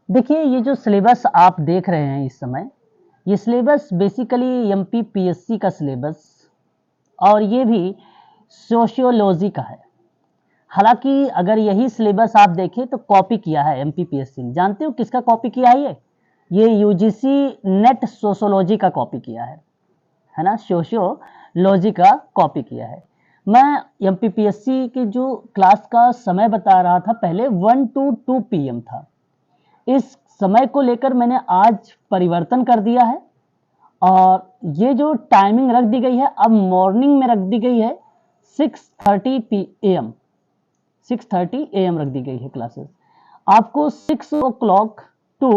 देखिए, ये जो सिलेबस आप देख रहे हैं इस समय, ये सिलेबस बेसिकली एमपी पीएससी का सिलेबस और ये भी सोशियोलॉजी का है। हालांकि अगर यही सिलेबस आप देखें तो कॉपी किया है एमपी पीएससी ने। जानते हो किसका कॉपी किया है ये यूजीसी नेट सोशियोलॉजी का कॉपी किया है ना, सोशियोलॉजी का कॉपी किया है। मैं एमपी पीएससी की जो क्लास का समय बता रहा था पहले 1 to 2 PM था। इस समय को लेकर मैंने आज परिवर्तन कर दिया है और ये जो टाइमिंग रख दी गई है अब मॉर्निंग में रख दी गई है 6:30 AM। 6:30 AM रख दी गई है क्लासेस। आपको 6 o'clock टू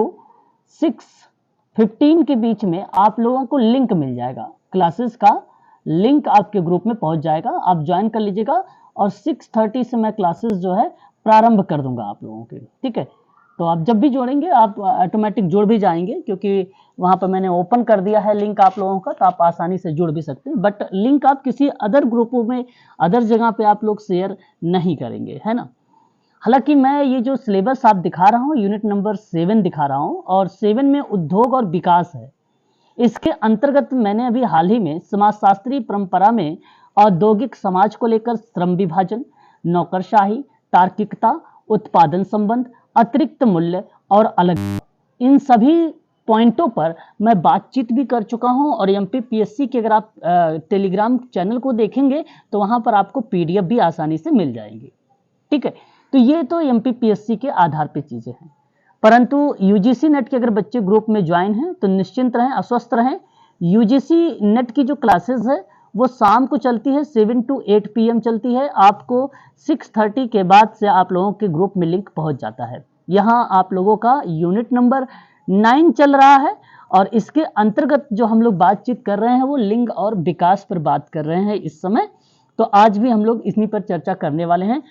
6:15 के बीच में आप लोगों को लिंक मिल जाएगा, क्लासेस का लिंक आपके ग्रुप में पहुंच जाएगा, आप ज्वाइन कर लीजिएगा और 6:30 से मैं क्लासेस जो है प्रारंभ कर दूंगा आप लोगों के। ठीक है, तो आप जब भी जोड़ेंगे आप ऑटोमेटिक जुड़ भी जाएंगे, क्योंकि वहां पर मैंने ओपन कर दिया है लिंक आप लोगों का, तो आप आसानी से जुड़ भी सकते हैं। बट लिंक आप किसी अदर ग्रुपों में, अदर जगह पे आप लोग शेयर नहीं करेंगे, है ना। हालांकि मैं ये जो सिलेबस आप दिखा रहा हूँ यूनिट नंबर 7 दिखा रहा हूँ और 7 में उद्योग और विकास है। इसके अंतर्गत मैंने अभी हाल ही में समाजशास्त्री परंपरा में औद्योगिक समाज को लेकर श्रम विभाजन, नौकरशाही, तार्किकता, उत्पादन संबंध, अतिरिक्त मूल्य और अलग, इन सभी पॉइंटों पर मैं बातचीत भी कर चुका हूं। और एमपी पीएससी के अगर आप टेलीग्राम चैनल को देखेंगे तो वहां पर आपको पीडीएफ भी आसानी से मिल जाएंगे। ठीक है, तो ये तो एमपी पीएससी के आधार पे चीजें हैं। परंतु यूजीसी नेट के अगर बच्चे ग्रुप में ज्वाइन हैं तो निश्चिंत रहें, अस्वस्थ रहें। यूजीसी नेट की जो क्लासेस है वो शाम को चलती है, 7 to 8 PM चलती है। आपको 6:30 के बाद से आप लोगों के ग्रुप में लिंक पहुंच जाता है। यहाँ आप लोगों का यूनिट नंबर 9 चल रहा है और इसके अंतर्गत जो हम लोग बातचीत कर रहे हैं वो लिंग और विकास पर बात कर रहे हैं इस समय। तो आज भी हम लोग इन्हीं पर चर्चा करने वाले हैं।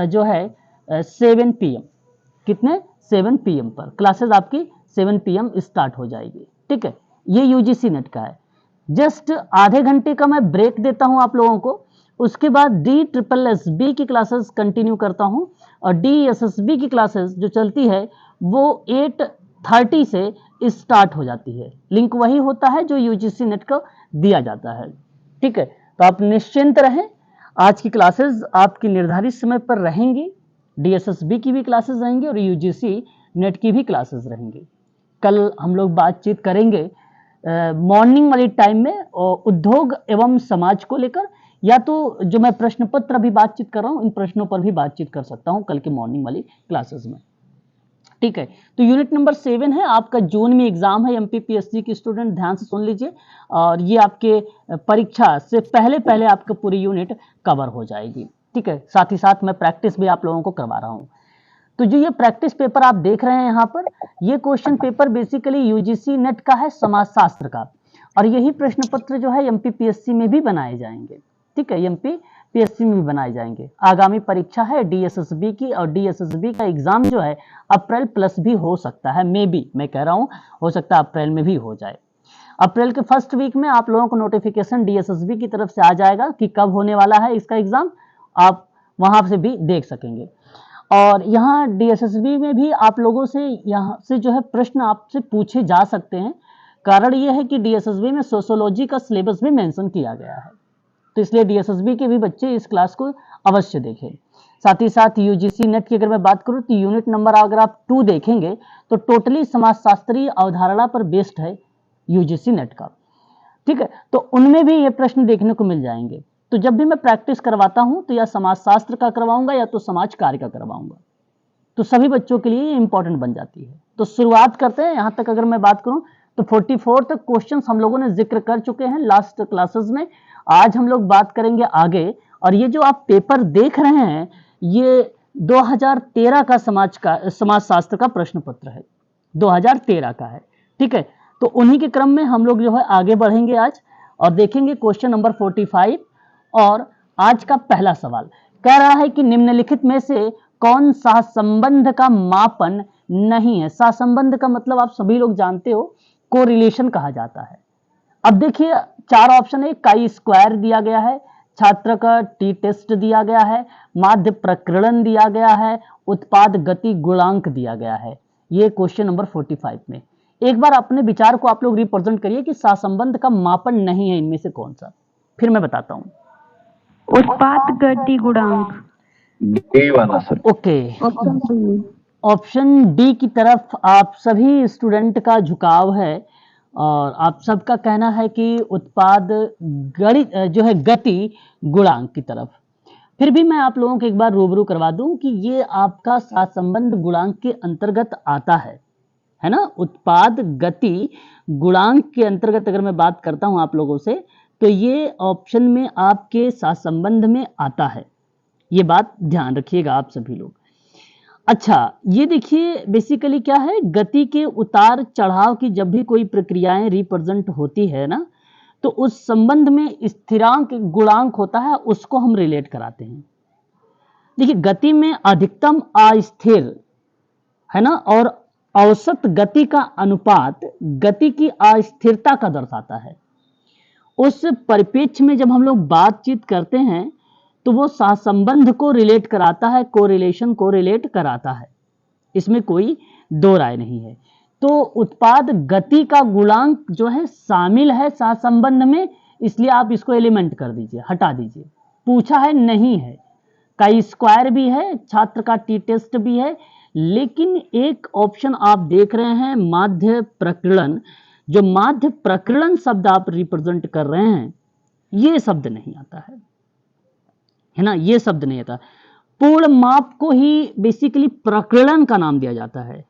जो है 7 PM, कितने 7 PM पर क्लासेस आपकी 7 PM स्टार्ट हो जाएगी। ठीक है, ये यूजीसी नेट का है। जस्ट आधे घंटे का मैं ब्रेक देता हूं आप लोगों को, उसके बाद DSSB की क्लासेस कंटिन्यू करता हूं और DSSB की क्लासेस जो चलती है वो 8:30 से स्टार्ट हो जाती है। लिंक वही होता है जो यूजीसी नेट को दिया जाता है। ठीक है, तो आप निश्चिंत रहें, आज की क्लासेस आपकी निर्धारित समय पर रहेंगी। DSSB की भी क्लासेस रहेंगी और यूजीसी नेट की भी क्लासेस रहेंगी। कल हम लोग बातचीत करेंगे मॉर्निंग वाली टाइम में उद्योग एवं समाज को लेकर, या तो जो मैं प्रश्न पत्र अभी बातचीत कर रहा हूं इन प्रश्नों पर भी बातचीत कर सकता हूं कल के मॉर्निंग वाली क्लासेस में। ठीक है, तो यूनिट नंबर 7 है आपका, जून में एग्जाम है एमपी पीएससी की स्टूडेंट, ध्यान से सुन लीजिए। और ये आपके परीक्षा से पहले पहले आपका पूरी यूनिट कवर हो जाएगी। ठीक है, साथ ही साथ मैं प्रैक्टिस भी आप लोगों को करवा रहा हूँ। तो जो ये प्रैक्टिस पेपर आप देख रहे हैं यहाँ पर, ये question paper basically UGC net का है, समाजशास्त्र का। और यही प्रश्न पत्र जो है एमपी पीएससी में भी बनाए जाएंगे। ठीक है, एमपी पीएससी में भी बनाए जाएंगे। आगामी परीक्षा है डीएसएसबी की और डीएसएसबी का एग्जाम जो है अप्रैल प्लस भी हो सकता है, मे बी, मैं कह रहा हूँ हो सकता है अप्रैल में भी हो जाए। अप्रैल के फर्स्ट वीक में आप लोगों को नोटिफिकेशन डीएसएसबी की तरफ से आ जाएगा कि कब होने वाला है इसका एग्जाम, आप वहां से भी देख सकेंगे। और यहाँ डीएसएसबी में भी आप लोगों से यहाँ से जो है प्रश्न आपसे पूछे जा सकते हैं। कारण यह है कि डीएसएसबी में सोशियोलॉजी का सिलेबस भी मेंशन किया गया है, तो इसलिए डीएसएसबी के भी बच्चे इस क्लास को अवश्य देखें। साथ ही साथ यूजीसी नेट की अगर मैं बात करूं तो यूनिट नंबर अगर आप 2 देखेंगे तो टोटली समाजशास्त्रीय अवधारणा पर बेस्ड है यूजीसी नेट का। ठीक है, तो उनमें भी ये प्रश्न देखने को मिल जाएंगे। तो जब भी मैं प्रैक्टिस करवाता हूं तो या समाजशास्त्र का करवाऊंगा या तो समाज कार्य का करवाऊंगा, तो सभी बच्चों के लिए इंपॉर्टेंट बन जाती है। तो शुरुआत करते हैं। यहां तक अगर मैं बात करूं तो 44 तक क्वेश्चंस हम लोगों ने जिक्र कर चुके हैं लास्ट क्लासेस में। आज हम लोग बात करेंगे आगे। और ये जो आप पेपर देख रहे हैं ये 2013 का समाजशास्त्र का प्रश्न पत्र है, 2013 का है। ठीक है, तो उन्हीं के क्रम में हम लोग जो है आगे बढ़ेंगे आज और देखेंगे क्वेश्चन नंबर 45। और आज का पहला सवाल कह रहा है कि निम्नलिखित में से कौन सहसंबंध का मापन नहीं है। सहसंबंध का मतलब आप सभी लोग जानते हो, कोरिलेशन कहा जाता है। अब देखिए 4 ऑप्शन है, काई स्क्वायर दिया गया है, छात्र का टी टेस्ट दिया गया है, माध्य प्रकीर्णन दिया गया है, उत्पाद गति गुणांक दिया गया है। ये क्वेश्चन नंबर 45 में। एक बार अपने विचार को आप लोग रिप्रेजेंट करिए कि सहसंबंध का मापन नहीं है इनमें से कौन सा, फिर मैं बताता हूं। उत्पाद गति गुणांक। डी वाला सर। ओके, ऑप्शन डी की तरफ आप सभी स्टूडेंट का झुकाव है और आप सबका कहना है कि उत्पाद गणित जो है गति गुणांक की तरफ। फिर भी मैं आप लोगों को एक बार रूबरू करवा दूं कि ये आपका सहसंबंध गुणांक के अंतर्गत आता है ना। उत्पाद गति गुणांक के अंतर्गत अगर मैं बात करता हूं आप लोगों से, तो ये ऑप्शन में आपके सहसंबंध में आता है। ये बात ध्यान रखिएगा आप सभी लोग। अच्छा, ये देखिए बेसिकली क्या है, गति के उतार चढ़ाव की जब भी कोई प्रक्रियाएं रिप्रेजेंट होती है ना, तो उस संबंध में स्थिरांक गुणांक होता है, उसको हम रिलेट कराते हैं। देखिए गति में अधिकतम अस्थिर है ना, और औसत गति का अनुपात गति की अस्थिरता का दर्शाता है। उस परिप्रेक्ष्य में जब हम लोग बातचीत करते हैं तो वो सहसंबंध को रिलेट कराता है, कोरिलेशन को रिलेट कराता है, इसमें कोई दो राय नहीं है। तो उत्पाद गति का गुणांक जो है शामिल है सहसंबंध में, इसलिए आप इसको एलिमेंट कर दीजिए, हटा दीजिए। पूछा है नहीं है, का स्क्वायर भी है, छात्र का टी टेस्ट भी है, लेकिन एक ऑप्शन आप देख रहे हैं माध्य प्रकीर्णन। जो माध्य प्रकीर्णन शब्द आप रिप्रेजेंट कर रहे हैं, ये शब्द नहीं आता है ना, ये शब्द नहीं आता। पूर्ण माप को ही बेसिकली प्रकीर्णन का नाम दिया जाता है,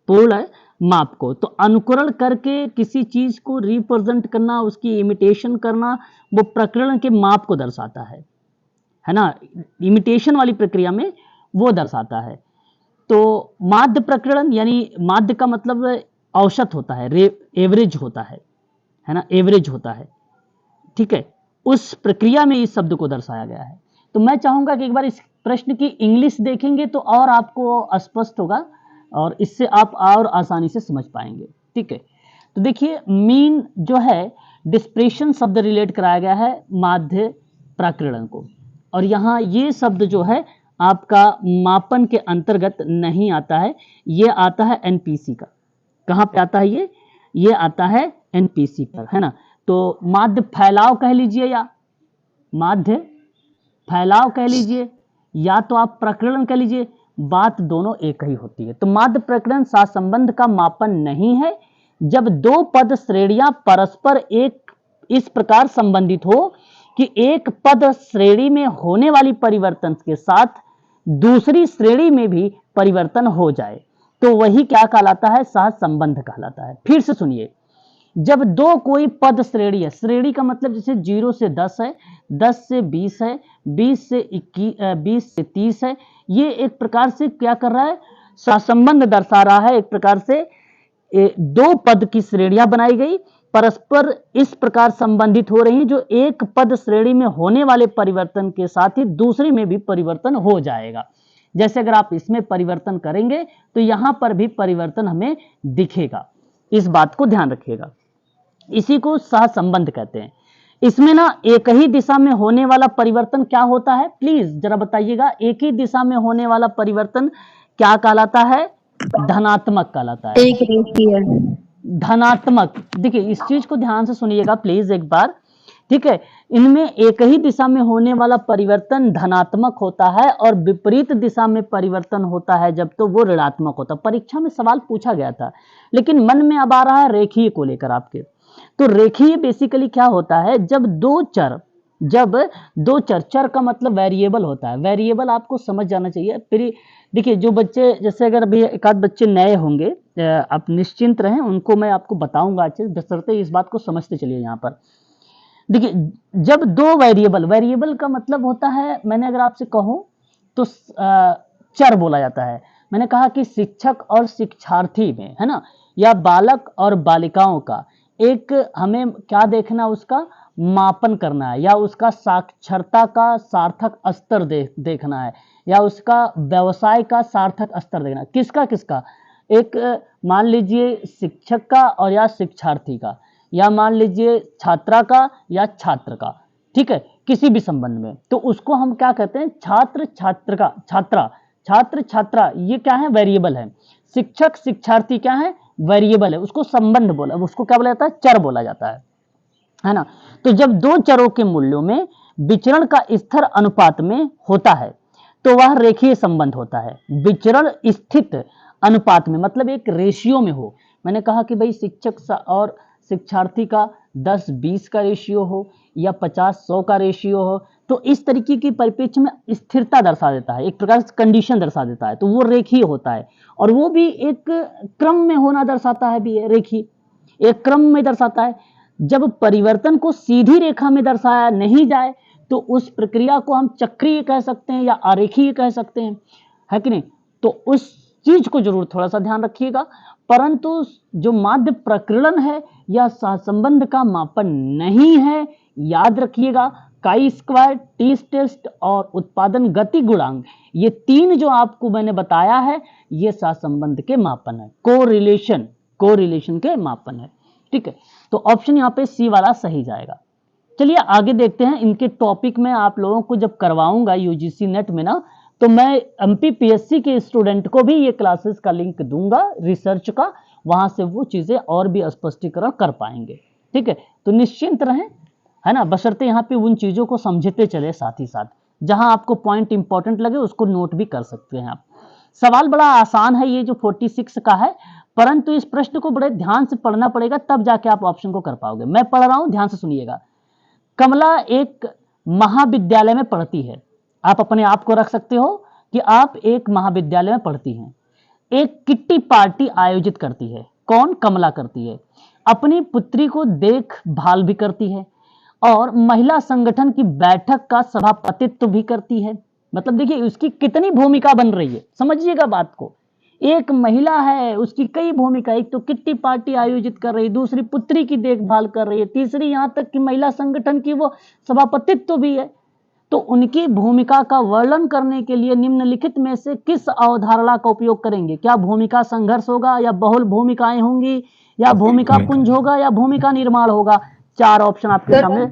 पूर्ण माप को। तो अनुकरण करके किसी चीज को रिप्रेजेंट करना, उसकी इमिटेशन करना, वो प्रकीर्णन के माप को दर्शाता है ना, इमिटेशन वाली प्रक्रिया में वो दर्शाता है। तो माध्य प्रकीर्णन यानी माध्य का मतलब औसत होता है, एवरेज होता है ना, एवरेज होता है, ठीक है। उस प्रक्रिया में इस शब्द को दर्शाया गया है। तो मैं चाहूंगा कि एक बार इस प्रश्न की इंग्लिश देखेंगे तो और आपको स्पष्ट होगा और इससे आप और आसानी से समझ पाएंगे, ठीक है। तो देखिए मीन जो है डिस्प्रेशन शब्द रिलेट कराया गया है माध्य प्रकीर्णन को, और यहाँ ये शब्द जो है आपका मापन के अंतर्गत नहीं आता है, ये आता है एनपीसी का। कहाँ पे आता है ये आता है एनपीसी पर, है ना। तो माध्य फैलाव कह लीजिए या माध्य फैलाव कह लीजिए, या तो आप प्रकीर्णन कह लीजिए, बात दोनों एक ही होती है। तो माध्य प्रकीर्णन सहसंबंध का मापन नहीं है जब दो पद श्रेणियां परस्पर एक इस प्रकार संबंधित हो कि एक पद श्रेणी में होने वाली परिवर्तन के साथ दूसरी श्रेणी में भी परिवर्तन हो जाए, तो वही क्या कहलाता है, सहसंबंध कहलाता है। फिर से सुनिए, जब दो कोई पद श्रेणी है, श्रेणी का मतलब जैसे 0 से 10 है, 10 से 20 है, 20 से 21, 20 से 30 है, ये एक प्रकार से क्या कर रहा है, सहसंबंध दर्शा रहा है। एक प्रकार से दो पद की श्रेणियां बनाई गई, परस्पर इस प्रकार संबंधित हो रही हैं जो एक पद श्रेणी में होने वाले परिवर्तन के साथ ही दूसरी में भी परिवर्तन हो जाएगा। जैसे अगर आप इसमें परिवर्तन करेंगे तो यहां पर भी परिवर्तन हमें दिखेगा, इस बात को ध्यान रखिएगा। इसी को सहसंबंध कहते हैं। इसमें ना एक ही दिशा में होने वाला परिवर्तन क्या होता है, प्लीज जरा बताइएगा। एक ही दिशा में होने वाला परिवर्तन क्या कहलाता है, धनात्मक कहलाता है, एक रेखीय धनात्मक। देखिए इस चीज को ध्यान से सुनिएगा प्लीज एक बार, ठीक है। इनमें एक ही दिशा में होने वाला परिवर्तन धनात्मक होता है और विपरीत दिशा में परिवर्तन होता है जब तो वो ऋणात्मक होता है। परीक्षा में सवाल पूछा गया था, लेकिन मन में अब आ रहा है रेखीय को लेकर आपके। तो रेखीय बेसिकली क्या होता है, जब दो चर, चर का मतलब वेरिएबल होता है, वेरिएबल आपको समझ जाना चाहिए। फिर देखिए जो बच्चे, जैसे अगर अभी एक आध बच्चे नए होंगे, आप निश्चिंत रहें, उनको मैं आपको बताऊंगा अच्छे, बशर्ते इस बात को समझते चलिए। यहाँ पर देखिए जब दो वेरिएबल का मतलब होता है, मैंने अगर आपसे कहूं तो चर बोला जाता है। मैंने कहा कि शिक्षक और शिक्षार्थी में, है ना, या बालक और बालिकाओं का एक हमें क्या देखना, उसका मापन करना है, या उसका साक्षरता का सार्थक स्तर देखना है, या उसका व्यवसाय का सार्थक स्तर देखना है। किसका एक मान लीजिए शिक्षक का और या शिक्षार्थी का, या मान लीजिए छात्रा का या छात्र का, ठीक है, किसी भी संबंध में। तो उसको हम क्या कहते हैं, छात्र छात्रा, ये क्या है, वेरिएबल है। शिक्षक शिक्षार्थी क्या है, वेरिएबल है, उसको संबंध बोला, उसको क्या बोला जाता है, चर बोला जाता है ना। तो जब दो चरों के मूल्यों में विचरण का स्थिर अनुपात में होता है तो वह रेखीय संबंध होता है। विचरण स्थित अनुपात में मतलब एक रेशियो में हो, मैंने कहा कि भाई शिक्षक और शिक्षार्थी का 10-20 का रेशियो हो या 50-100 का रेशियो हो, तो इस तरीके की परिप्रेक्ष्य में स्थिरता दर्शा देता है, एक प्रकार से कंडीशन दर्शा देता है, तो वो रेखीय होता है। और वो भी एक क्रम में होना दर्शाता है, भी रेखीय एक क्रम में दर्शाता है। जब परिवर्तन को सीधी रेखा में दर्शाया नहीं जाए तो उस प्रक्रिया को हम चक्रीय कह सकते हैं या आरेखीय कह सकते हैं, है कि नहीं। तो उस चीज को जरूर थोड़ा सा ध्यान रखिएगा। परंतु जो माध्य प्रकीर्णन है यह सहसंबंध का मापन नहीं है, याद रखिएगा। काई स्क्वायर, टी टेस्ट और उत्पादन गति गुणांक, ये तीन जो आपको मैंने बताया है ये सहसंबंध के मापन है, कोरिलेशन के मापन है, ठीक है। तो ऑप्शन यहाँ पे सी वाला सही जाएगा। चलिए आगे देखते हैं। इनके टॉपिक में आप लोगों को जब करवाऊंगा यूजीसी नेट में ना, तो मैं एमपीपीएससी के स्टूडेंट को भी ये क्लासेस का लिंक दूंगा रिसर्च का, वहां से वो चीजें और भी स्पष्टीकरण कर पाएंगे, ठीक है। तो निश्चिंत रहें, है ना, बशर्ते यहाँ पे उन चीजों को समझते चले, साथ ही साथ जहां आपको पॉइंट इंपॉर्टेंट लगे उसको नोट भी कर सकते हैं आप। सवाल बड़ा आसान है ये जो 46 का है, परंतु इस प्रश्न को बड़े ध्यान से पढ़ना पड़ेगा, तब जाके आप ऑप्शन को कर पाओगे। मैं पढ़ रहा हूं, ध्यान से सुनिएगा। कमला एक महाविद्यालय में पढ़ती है। आप अपने आप को रख सकते हो कि आप एक महाविद्यालय में पढ़ती हैं। एक किट्टी पार्टी आयोजित करती है। कौन? कमला करती है। अपनी पुत्री को देखभाल भी करती है और महिला संगठन की बैठक का सभापतित्व भी करती है। मतलब देखिए उसकी कितनी भूमिका बन रही है, समझिएगा बात को। एक महिला है, उसकी कई भूमिका, एक तो किट्टी पार्टी आयोजित कर रही है, दूसरी पुत्री की देखभाल कर रही है, तीसरी यहां तक कि महिला संगठन की वो सभापतित्व भी है। तो उनकी भूमिका का वर्णन करने के लिए निम्नलिखित में से किस अवधारणा का उपयोग करेंगे? क्या भूमिका संघर्ष होगा, या बहुल भूमिकाएं होंगी, या भूमिका पुंज होगा, या भूमिका निर्माण होगा? चार ऑप्शन आपके सामने।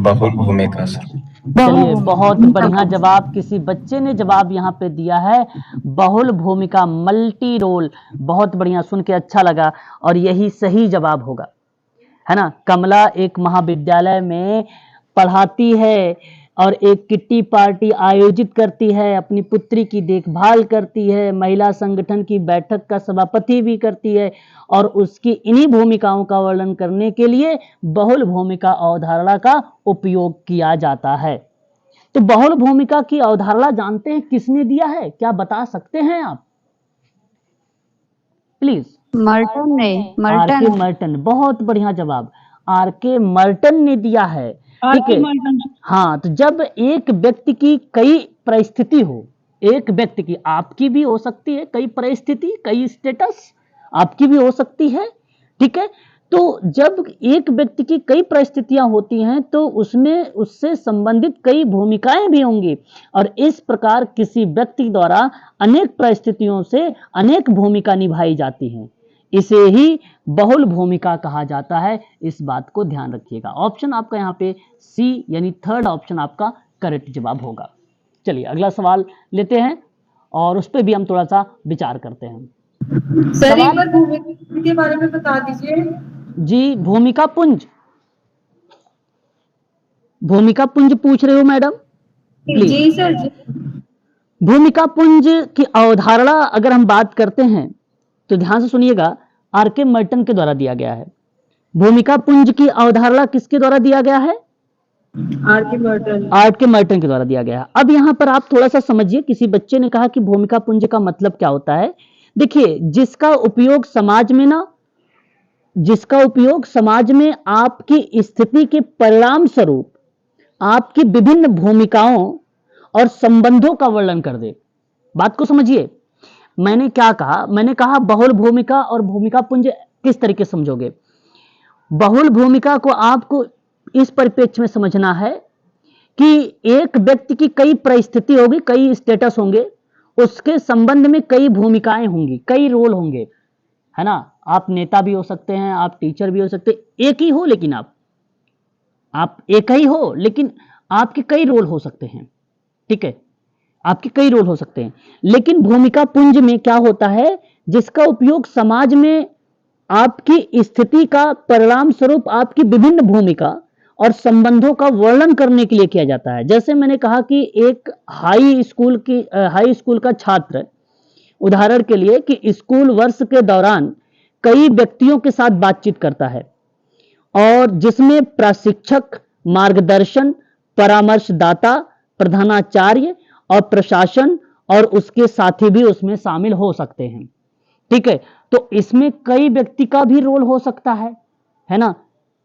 बहुल भूमिका सर। चलिए बहुत बढ़िया जवाब, किसी बच्चे ने जवाब यहाँ पे दिया है, बहुल भूमिका, मल्टी रोल। बहुत बढ़िया, सुन के अच्छा लगा, और यही सही जवाब होगा, है ना। कमला एक महाविद्यालय में पढ़ाती है और एक किट्टी पार्टी आयोजित करती है, अपनी पुत्री की देखभाल करती है, महिला संगठन की बैठक का सभापति भी करती है, और उसकी इन्हीं भूमिकाओं का वर्णन करने के लिए बहुल भूमिका अवधारणा का उपयोग किया जाता है। तो बहुल भूमिका की अवधारणा जानते हैं किसने दिया है? क्या बता सकते हैं आप प्लीज? मर्टन ने, आर.के. मर्टन। बहुत बढ़िया जवाब, आर.के. मर्टन ने दिया है, ठीक है। हाँ, तो जब एक व्यक्ति की कई परिस्थिति हो, एक व्यक्ति की, आपकी भी हो सकती है कई परिस्थिति, कई स्टेटस आपकी भी हो सकती है, ठीक है। तो जब एक व्यक्ति की कई परिस्थितियां होती हैं तो उसमें उससे संबंधित कई भूमिकाएं भी होंगी, और इस प्रकार किसी व्यक्ति द्वारा अनेक परिस्थितियों से अनेक भूमिका निभाई जाती हैं, इसे ही बहुल भूमिका कहा जाता है। इस बात को ध्यान रखिएगा। ऑप्शन आपका यहाँ पे सी यानी थर्ड ऑप्शन आपका करेक्ट जवाब होगा। चलिए अगला सवाल लेते हैं और उस पर भी हम थोड़ा सा विचार करते हैं। सर एक बार भूमिका के बारे में बता दीजिए। जी, भूमिका पुंज, भूमिका पुंज पूछ रहे हो मैडम? जी सर जी। भूमिका पुंज की अवधारणा अगर हम बात करते हैं तो ध्यान से सुनिएगा, आर.के. मर्टन के द्वारा दिया गया है। भूमिका पुंज की अवधारणा किसके द्वारा दिया गया है? आर.के. मर्टन। आर.के. मर्टन के द्वारा दिया गया है। अब यहाँ पर आप थोड़ा सा समझिए, किसी बच्चे ने कहा कि भूमिका पुंज का मतलब क्या होता है। देखिए, जिसका उपयोग समाज में ना, जिसका उपयोग समाज में आपकी स्थिति के परिणाम स्वरूप आपकी विभिन्न भूमिकाओं और संबंधों का वर्णन कर दे। बात को समझिए, मैंने क्या कहा? मैंने कहा बहुल भूमिका और भूमिका पुंज किस तरीके समझोगे। बहुल भूमिका को आपको इस परिप्रेक्ष्य में समझना है कि एक व्यक्ति की कई परिस्थिति होगी, कई स्टेटस होंगे, उसके संबंध में कई भूमिकाएं होंगी, कई रोल होंगे, है ना। आप नेता भी हो सकते हैं, आप टीचर भी हो सकते हैं, एक ही हो लेकिन आप एक ही हो लेकिन आपके कई रोल हो सकते हैं, ठीक है। आपके कई रोल हो सकते हैं, लेकिन भूमिका पुंज में क्या होता है, जिसका उपयोग समाज में आपकी स्थिति का परिणाम स्वरूप आपकी विभिन्न भूमिका और संबंधों का वर्णन करने के लिए किया जाता है। जैसे मैंने कहा कि एक हाई स्कूल का छात्र, उदाहरण के लिए, कि स्कूल वर्ष के दौरान कई व्यक्तियों के साथ बातचीत करता है और जिसमें प्रशिक्षक, मार्गदर्शन, परामर्शदाता, प्रधानाचार्य और प्रशासन और उसके साथी भी उसमें शामिल हो सकते हैं। ठीक है, तो इसमें कई व्यक्ति का भी रोल हो सकता है ना,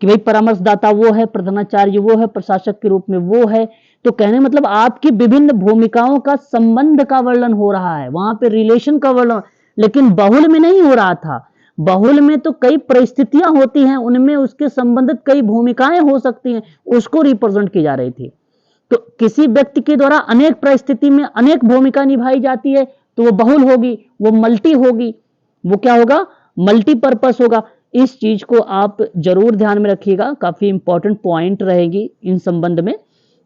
कि भाई परामर्शदाता वो है, प्रधानाचार्य वो है, प्रशासक के रूप में वो है। तो कहने मतलब आपकी विभिन्न भूमिकाओं का संबंध का वर्णन हो रहा है, वहां पे रिलेशन का वर्णन, लेकिन बहुल में नहीं हो रहा था। बहुल में तो कई परिस्थितियां होती हैं, उनमें उसके संबंधित कई भूमिकाएं हो सकती हैं, उसको रिप्रेजेंट की जा रही थी। तो किसी व्यक्ति के द्वारा अनेक परिस्थिति में अनेक भूमिका निभाई जाती है, तो वो बहुल होगी, वो मल्टी होगी, वो क्या होगा, मल्टीपर्पस होगा। इस चीज को आप जरूर ध्यान में रखिएगा, काफी इंपॉर्टेंट पॉइंट रहेगी इन संबंध में।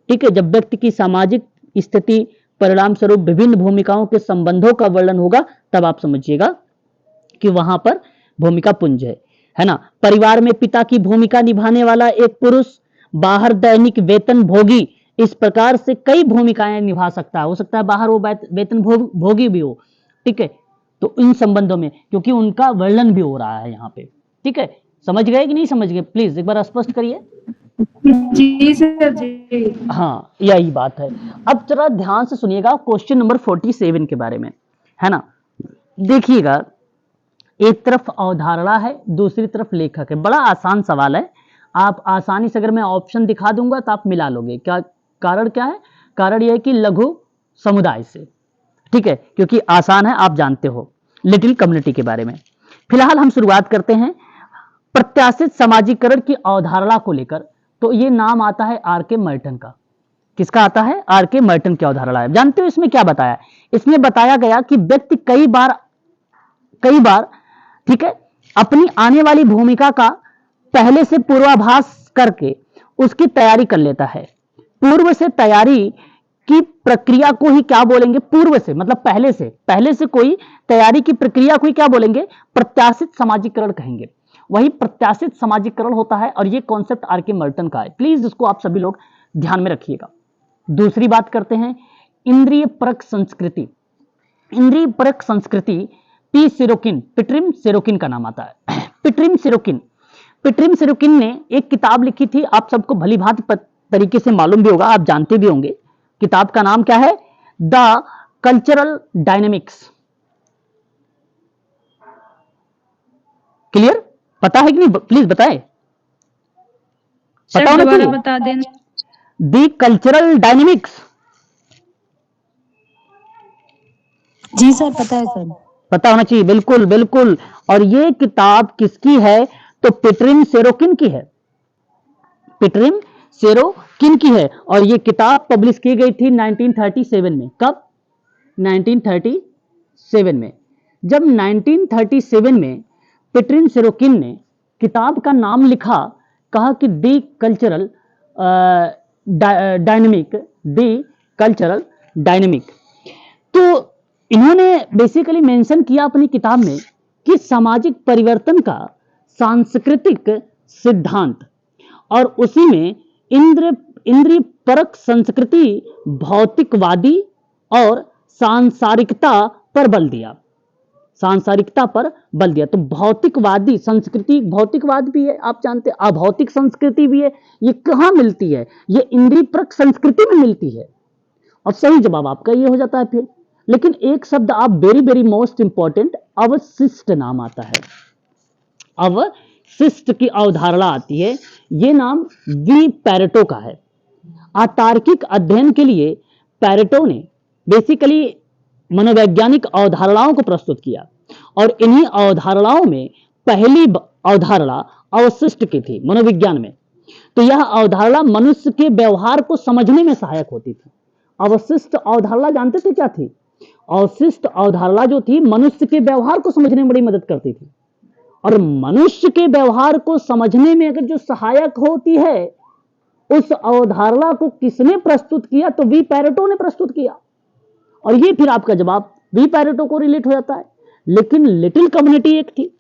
ठीक है, जब व्यक्ति की सामाजिक स्थिति परिणाम स्वरूप विभिन्न भूमिकाओं के संबंधों का वर्णन होगा, तब आप समझिएगा कि वहां पर भूमिका पुंज है ना। परिवार में पिता की भूमिका निभाने वाला एक पुरुष बाहर दैनिक वेतन भोगी इस प्रकार से कई भूमिकाएं निभा सकता है। हो सकता है बाहर वो वेतन भोगी भी हो। ठीक है, तो इन संबंधों में क्योंकि उनका वर्णन भी हो रहा है यहाँ पे। ठीक है, समझ गए कि नहीं समझ गए, प्लीज एक बार स्पष्ट करिए। जी सर जी। हाँ, यही बात है। अब जरा ध्यान से सुनिएगा क्वेश्चन नंबर 47 के बारे में, है ना। देखिएगा, एक तरफ अवधारणा है, दूसरी तरफ लेखक है। बड़ा आसान सवाल है, आप आसानी से, अगर मैं ऑप्शन दिखा दूंगा तो आप मिला लोगे। क्या कारण क्या है? कारण यह है कि लघु समुदाय से, ठीक है, क्योंकि आसान है, आप जानते हो लिटिल कम्युनिटी के बारे में। फिलहाल हम शुरुआत करते हैं प्रत्याशित समाजीकरण की अवधारणा को लेकर। तो ये नाम आता है आर.के. मर्टन का। किसका आता है? आर.के. मर्टन की अवधारणा है। जानते हो इसमें क्या बताया? इसमें बताया गया कि व्यक्ति कई बार ठीक है, अपनी आने वाली भूमिका का पहले से पूर्वाभास करके उसकी तैयारी कर लेता है। पूर्व से तैयारी की प्रक्रिया को ही क्या बोलेंगे? पूर्व से मतलब पहले से कोई तैयारी की प्रक्रिया को ही क्या बोलेंगे? प्रत्याशित समाजीकरण कहेंगे। वही प्रत्याशित समाजीकरण होता है, और ये कॉन्सेप्ट आर.के. मर्टन का है। प्लीज इसको आप सभी लोग ध्यान में रखिएगा। दूसरी बात करते हैं इंद्रिय परक संस्कृति। इंद्रिय परक संस्कृति पीटरिम सेरोकिन का नाम आता है। पीटरिम सेरोकिन ने एक किताब लिखी थी, आप सबको भली भांति तरीके से मालूम भी होगा, आप जानते भी होंगे। किताब का नाम क्या है? The cultural dynamics. क्लियर? पता है कि नहीं? प्लीज बताएं। सर दोबारा बता दें। The cultural dynamics. जी सर, पता है सर। पता होना चाहिए, बिल्कुल बिल्कुल। और ये किताब किसकी है? तो पीटरिम सेरोकिन की है। पीटरिम सेरोकिन की है, और ये किताब पब्लिश की गई थी 1937 में। कब? 1937 में। जब 1937 में पीटरिम सेरोकिन ने किताब का नाम लिखा, कहा कि दी कल्चरल डायनेमिक, तो इन्होंने बेसिकली मेंशन किया अपनी किताब में कि सामाजिक परिवर्तन का सांस्कृतिक सिद्धांत, और उसी में इंद्रिय परक संस्कृति भौतिकवादी और सांसारिकता पर बल दिया। तो भौतिकवादी संस्कृति, भौतिकवाद भी है, आप जानते हैं, अभौतिक संस्कृति भी है। ये कहां मिलती है? ये इंद्रिय परक संस्कृति में मिलती है। अब सही जवाब आपका ये हो जाता है फिर। लेकिन एक शब्द आप वेरी मोस्ट इंपॉर्टेंट, अवशिष्ट नाम आता है। अवशिष्ट की अवधारणा आती है। यह नाम वी पैरेटो का है। अतार्किक अध्ययन के लिए पैरेटो ने बेसिकली मनोवैज्ञानिक अवधारणाओं को प्रस्तुत किया, और इन्हीं अवधारणाओं में पहली अवधारणा अवशिष्ट की थी मनोविज्ञान में। तो यह अवधारणा मनुष्य के व्यवहार को समझने में सहायक होती थी। अवशिष्ट अवधारणा जानते थे क्या थी? अवशिष्ट अवधारणा जो थी मनुष्य के व्यवहार को समझने में बड़ी मदद करती थी। और मनुष्य के व्यवहार को समझने में अगर जो सहायक होती है, उस अवधारणा को किसने प्रस्तुत किया? तो वी पैरेटो ने प्रस्तुत किया। और ये फिर आपका जवाब भी पैरेटो को रिलेट हो जाता है। लेकिन लिटिल कम्युनिटी एक थी,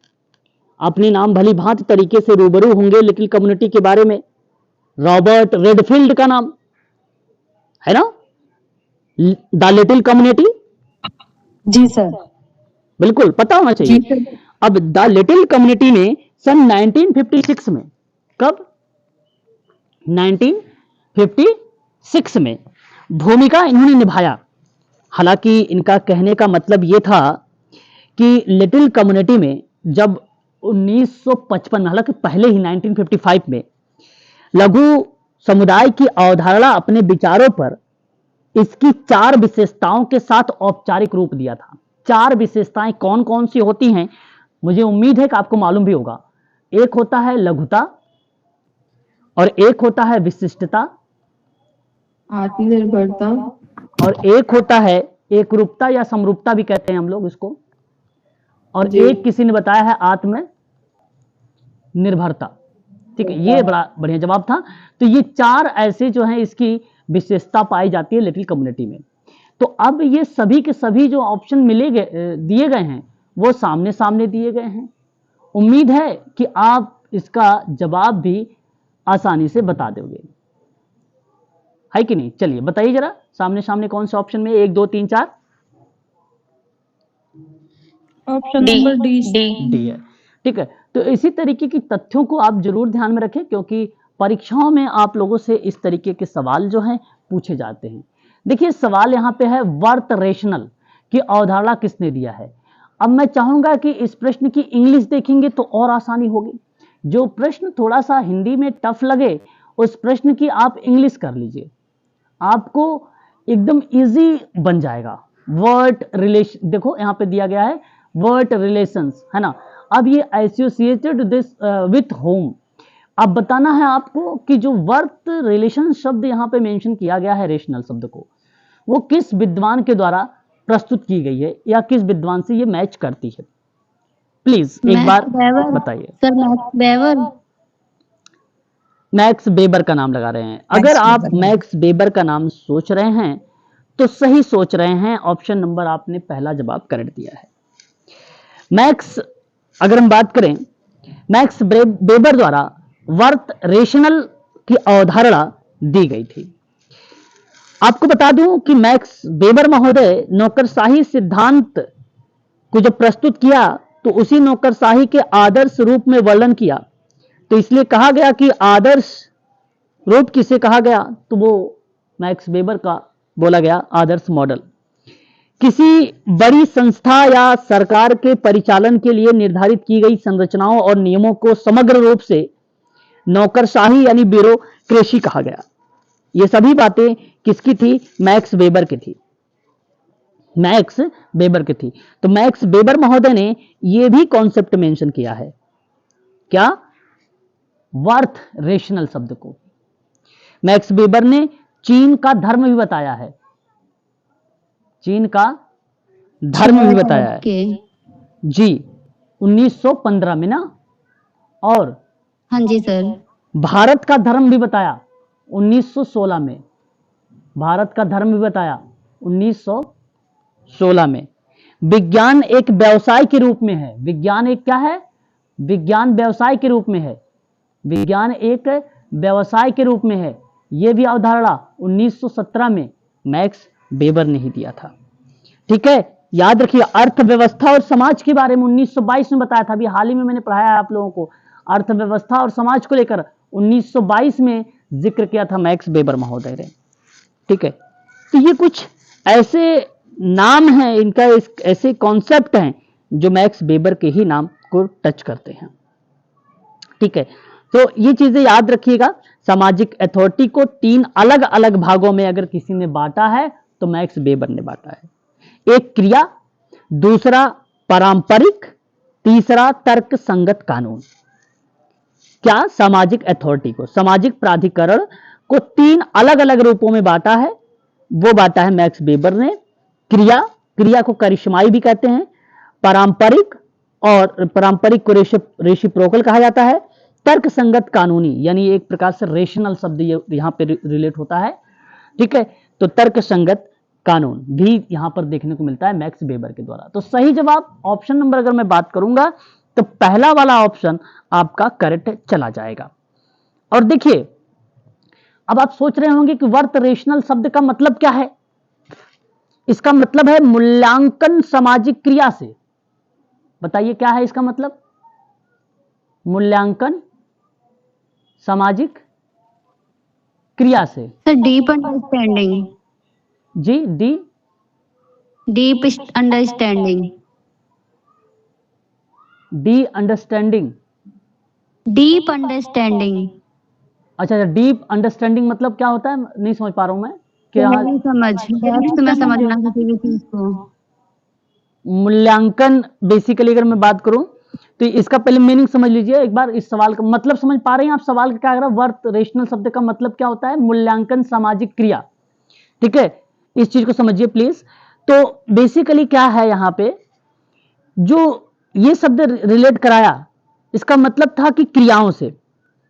अपने नाम भली भांति तरीके से रूबरू होंगे लिटिल कम्युनिटी के बारे में, रॉबर्ट रेडफील्ड का नाम है ना, द लिटिल कम्युनिटी, जी सर। बिल्कुल पता होना जी चाहिए। सर। अब द लिटिल कम्युनिटी ने सन 1956 में, कब, 1956 में भूमिका इन्होंने निभाया। हालांकि इनका कहने का मतलब यह था कि लिटिल कम्युनिटी में जब 1955 में, हालांकि पहले ही 1955 में लघु समुदाय की अवधारणा अपने विचारों पर इसकी 4 विशेषताओं के साथ औपचारिक रूप दिया था। 4 विशेषताएं कौन कौन सी होती हैं, मुझे उम्मीद है कि आपको मालूम भी होगा। एक होता है लघुता, और एक होता है विशिष्टता, आत्मनिर्भरता, और एक होता है एकरूपता या समरूपता भी कहते हैं हम लोग इसको, और जी। एक किसी ने बताया है आत्म निर्भरता। ठीक है, ये बड़ा बढ़िया जवाब था। तो ये 4 ऐसे जो हैं इसकी विशेषता पाई जाती है लिटिल कम्युनिटी में। तो अब ये सभी के सभी जो ऑप्शन दिए गए हैं वो सामने सामने दिए गए हैं। उम्मीद है कि आप इसका जवाब भी आसानी से बता दोगे, है कि नहीं। चलिए बताइए जरा, सामने सामने कौन से ऑप्शन में, 1 2 3 4? Option number D. डी है। ठीक है, तो इसी तरीके की तथ्यों को आप जरूर ध्यान में रखें, क्योंकि परीक्षाओं में आप लोगों से इस तरीके के सवाल जो हैं पूछे जाते हैं। देखिए सवाल यहाँ पे है वर्थ रेशनल की अवधारणा किसने दिया है। अब मैं चाहूंगा कि इस प्रश्न की इंग्लिश देखेंगे तो और आसानी होगी। जो प्रश्न थोड़ा सा हिंदी में टफ लगे उस प्रश्न की आप इंग्लिश कर लीजिए, आपको एकदम इजी बन जाएगा। वर्ड रिलेशन, देखो यहाँ पे दिया गया है वर्ड रिलेशंस, है ना। अब ये एसोसिएटेड दिस विथ होम, अब बताना है आपको कि जो वर्थ रिलेशन शब्द यहाँ पे मेंशन किया गया है रेशनल शब्द को, वो किस विद्वान के द्वारा प्रस्तुत की गई है या किस विद्वान से ये मैच करती है। प्लीज एक बार बताइए। Sir max weber. Max weber का नाम लगा रहे हैं। अगर आप मैक्स वेबर का नाम सोच रहे हैं तो सही सोच रहे हैं, ऑप्शन नंबर आपने पहला जवाब करेक्ट दिया है। मैक्स, अगर हम बात करें, मैक्स वेबर द्वारा वर्थ रेशनल की अवधारणा दी गई थी। आपको बता दूं कि मैक्स वेबर महोदय नौकरशाही सिद्धांत को जब प्रस्तुत किया तो उसी नौकरशाही के आदर्श रूप में वर्णन किया। तो इसलिए कहा गया कि आदर्श रूप किसे कहा गया, तो वो मैक्स वेबर का बोला गया आदर्श मॉडल। किसी बड़ी संस्था या सरकार के परिचालन के लिए निर्धारित की गई संरचनाओं और नियमों को समग्र रूप से नौकरशाही यानी ब्यूरोक्रेसी कहा गया। ये सभी बातें किसकी थी, मैक्स वेबर की थी, मैक्स वेबर की थी। तो मैक्स वेबर महोदय ने यह भी कॉन्सेप्ट मेंशन किया है, क्या, वर्थ रेशनल शब्द को। मैक्स वेबर ने चीन का धर्म भी बताया है, चीन का धर्म भी बताया है जी, 1915 में ना। और हाँ जी सर। भारत का धर्म भी बताया 1916 में, भारत का धर्म भी बताया 1916 में। विज्ञान एक व्यवसाय के रूप में है, विज्ञान एक क्या है, विज्ञान व्यवसाय के रूप में है, विज्ञान एक व्यवसाय के रूप में है। यह भी अवधारणा 1917 में मैक्स वेबर ने ही दिया था। ठीक है, याद रखिए। अर्थव्यवस्था और समाज के बारे में 1922 में बताया था, अभी हाल ही में मैंने पढ़ाया है आप लोगों को, अर्थव्यवस्था और समाज को लेकर 1922 में जिक्र किया था मैक्स वेबर महोदय ने। ठीक है, तो ये कुछ ऐसे नाम हैं इनका, ऐसे कॉन्सेप्ट हैं जो मैक्स वेबर के ही नाम को टच करते हैं। ठीक है, तो ये चीजें याद रखिएगा। सामाजिक अथॉरिटी को 3 अलग अलग भागों में अगर किसी ने बांटा है तो मैक्स वेबर ने बांटा है। एक क्रिया, दूसरा पारंपरिक, तीसरा तर्क संगत कानून। क्या, सामाजिक अथॉरिटी को, सामाजिक प्राधिकरण को 3 अलग अलग रूपों में बांटा है, वो बांटा है मैक्स वेबर ने। क्रिया, क्रिया को करिश्माई भी कहते हैं, पारंपरिक, और पारंपरिक को रेसिप्रोकल कहा जाता है। तर्क संगत कानूनी, यानी एक प्रकार से रेशनल शब्द यहां पे रिलेट होता है। ठीक है, तो तर्क संगत कानून भी यहां पर देखने को मिलता है मैक्स वेबर के द्वारा। तो सही जवाब ऑप्शन नंबर अगर मैं बात करूंगा तो पहला वाला ऑप्शन आपका करेक्ट चला जाएगा। और देखिए अब आप सोच रहे होंगे कि वर्त रेशनल शब्द का मतलब क्या है। इसका मतलब है मूल्यांकन सामाजिक क्रिया से। बताइए क्या है इसका मतलब? मूल्यांकन सामाजिक क्रिया से। Sir deep understanding. G D deep understanding. D understanding. Deep understanding. अच्छा, डीप अंडरस्टैंडिंग मतलब क्या होता है? नहीं समझ पा रहा हूं मैं कि गहरी समझ, डेप्थ में समझना किसी भी चीज को। मूल्यांकन बेसिकली अगर मैं बात करूं तो इसका पहले मीनिंग समझ लीजिए एक बार। इस सवाल का मतलब समझ पा रहे हैं आप? सवाल का क्या है? वर्त रेशनल शब्द का मतलब क्या होता है? मूल्यांकन सामाजिक क्रिया। ठीक है, इस चीज को समझिए प्लीज। तो बेसिकली क्या है यहां पे जो ये शब्द रिलेट कराया, इसका मतलब था कि क्रियाओं से।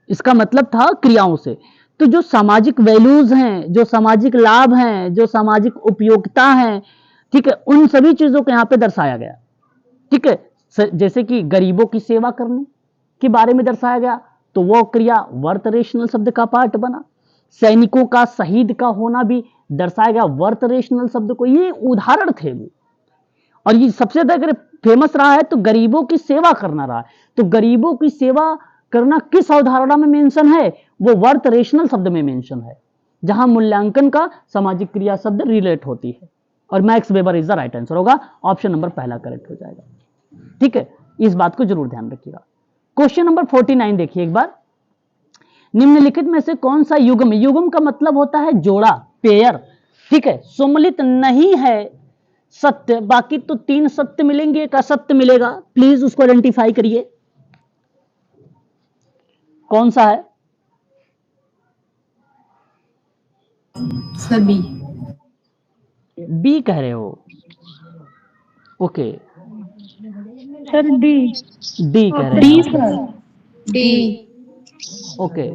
इसका मतलब था क्रियाओं से। तो जो सामाजिक वैल्यूज हैं, जो सामाजिक लाभ हैं, जो सामाजिक उपयोगिता हैं, ठीक है, उन सभी चीजों को यहां पे दर्शाया गया। ठीक है, जैसे कि गरीबों की सेवा करने के बारे में दर्शाया गया, तो वो क्रिया वर्त रेशनल शब्द का पार्ट बना। सैनिकों का शहीद का होना भी दर्शाया गया वर्त रेशनल शब्द को। ये उदाहरण थे वो, और ये सबसे ज्यादा अगर फेमस रहा है तो गरीबों की सेवा करना रहा है। तो गरीबों की सेवा करना किस अवधारणा में मेंशन है? वो वर्त रेशनल शब्द में मेंशन है, जहां मूल्यांकन का सामाजिक क्रिया शब्द रिलेट होती है। और max weber is the right answer होगा। ऑप्शन नंबर पहला करेक्ट हो जाएगा। ठीक है, इस बात को जरूर ध्यान रखिएगा। क्वेश्चन नंबर 49 देखिए एक बार। निम्नलिखित में से कौन सा युग्म, युग्म का मतलब होता है जोड़ा, पेयर। ठीक है, सम्मिलित नहीं है सत्य, बाकी तो 3 सत्य मिलेंगे, एक असत्य मिलेगा। प्लीज उसको आइडेंटिफाई करिए, कौन सा है? सभी। बी कह रहे हो? Okay, sir D. डी कह रहे डी हैं। सर। डी। ओके,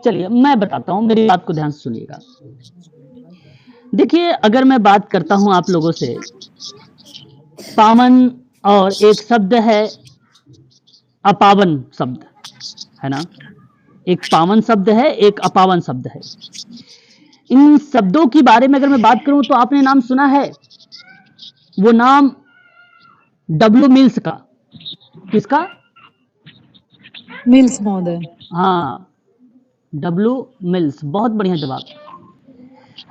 चलिए मैं बताता हूं, मेरी बात को ध्यान से सुनिएगा। देखिए अगर मैं बात करता हूं आप लोगों से, पावन और एक शब्द है अपावन शब्द, है ना? एक पावन शब्द है, एक अपावन शब्द है। इन शब्दों के बारे में अगर मैं बात करूं तो आपने नाम सुना है, वो नाम डब्ल्यू मिल्स का। किसका? मिल्स महोदय। हाँ, डब्ल्यू मिल्स। बहुत बढ़िया जवाब,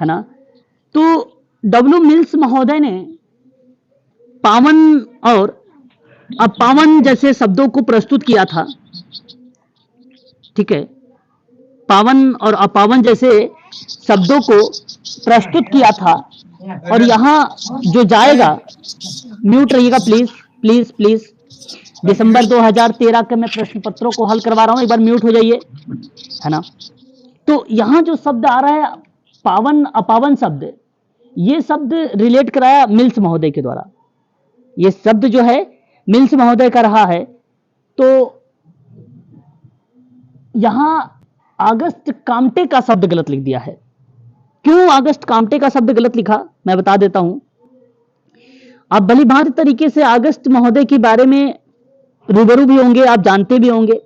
है ना? तो डब्ल्यू मिल्स महोदय ने पावन और अपावन जैसे शब्दों को प्रस्तुत किया था। ठीक है, पावन और अपावन जैसे शब्दों को प्रस्तुत किया था। और यहां जो जाएगा, म्यूट रहिएगा प्लीज प्लीज प्लीज। दिसंबर 2013 के मैं प्रश्न पत्रों को हल करवा रहा हूं, एक बार म्यूट हो जाइए, है ना? तो यहां जो शब्द आ रहा है पावन अपावन शब्द, ये शब्द रिलेट कराया मिल्स महोदय के द्वारा। ये शब्द जो है मिल्स महोदय का रहा है। तो यहां अगस्त कामटे का शब्द गलत लिख दिया है। क्यों अगस्त कामटे का शब्द गलत लिखा, मैं बता देता हूं। आप भली भांति तरीके से अगस्त महोदय के बारे में रूबरू भी होंगे, आप जानते भी होंगे,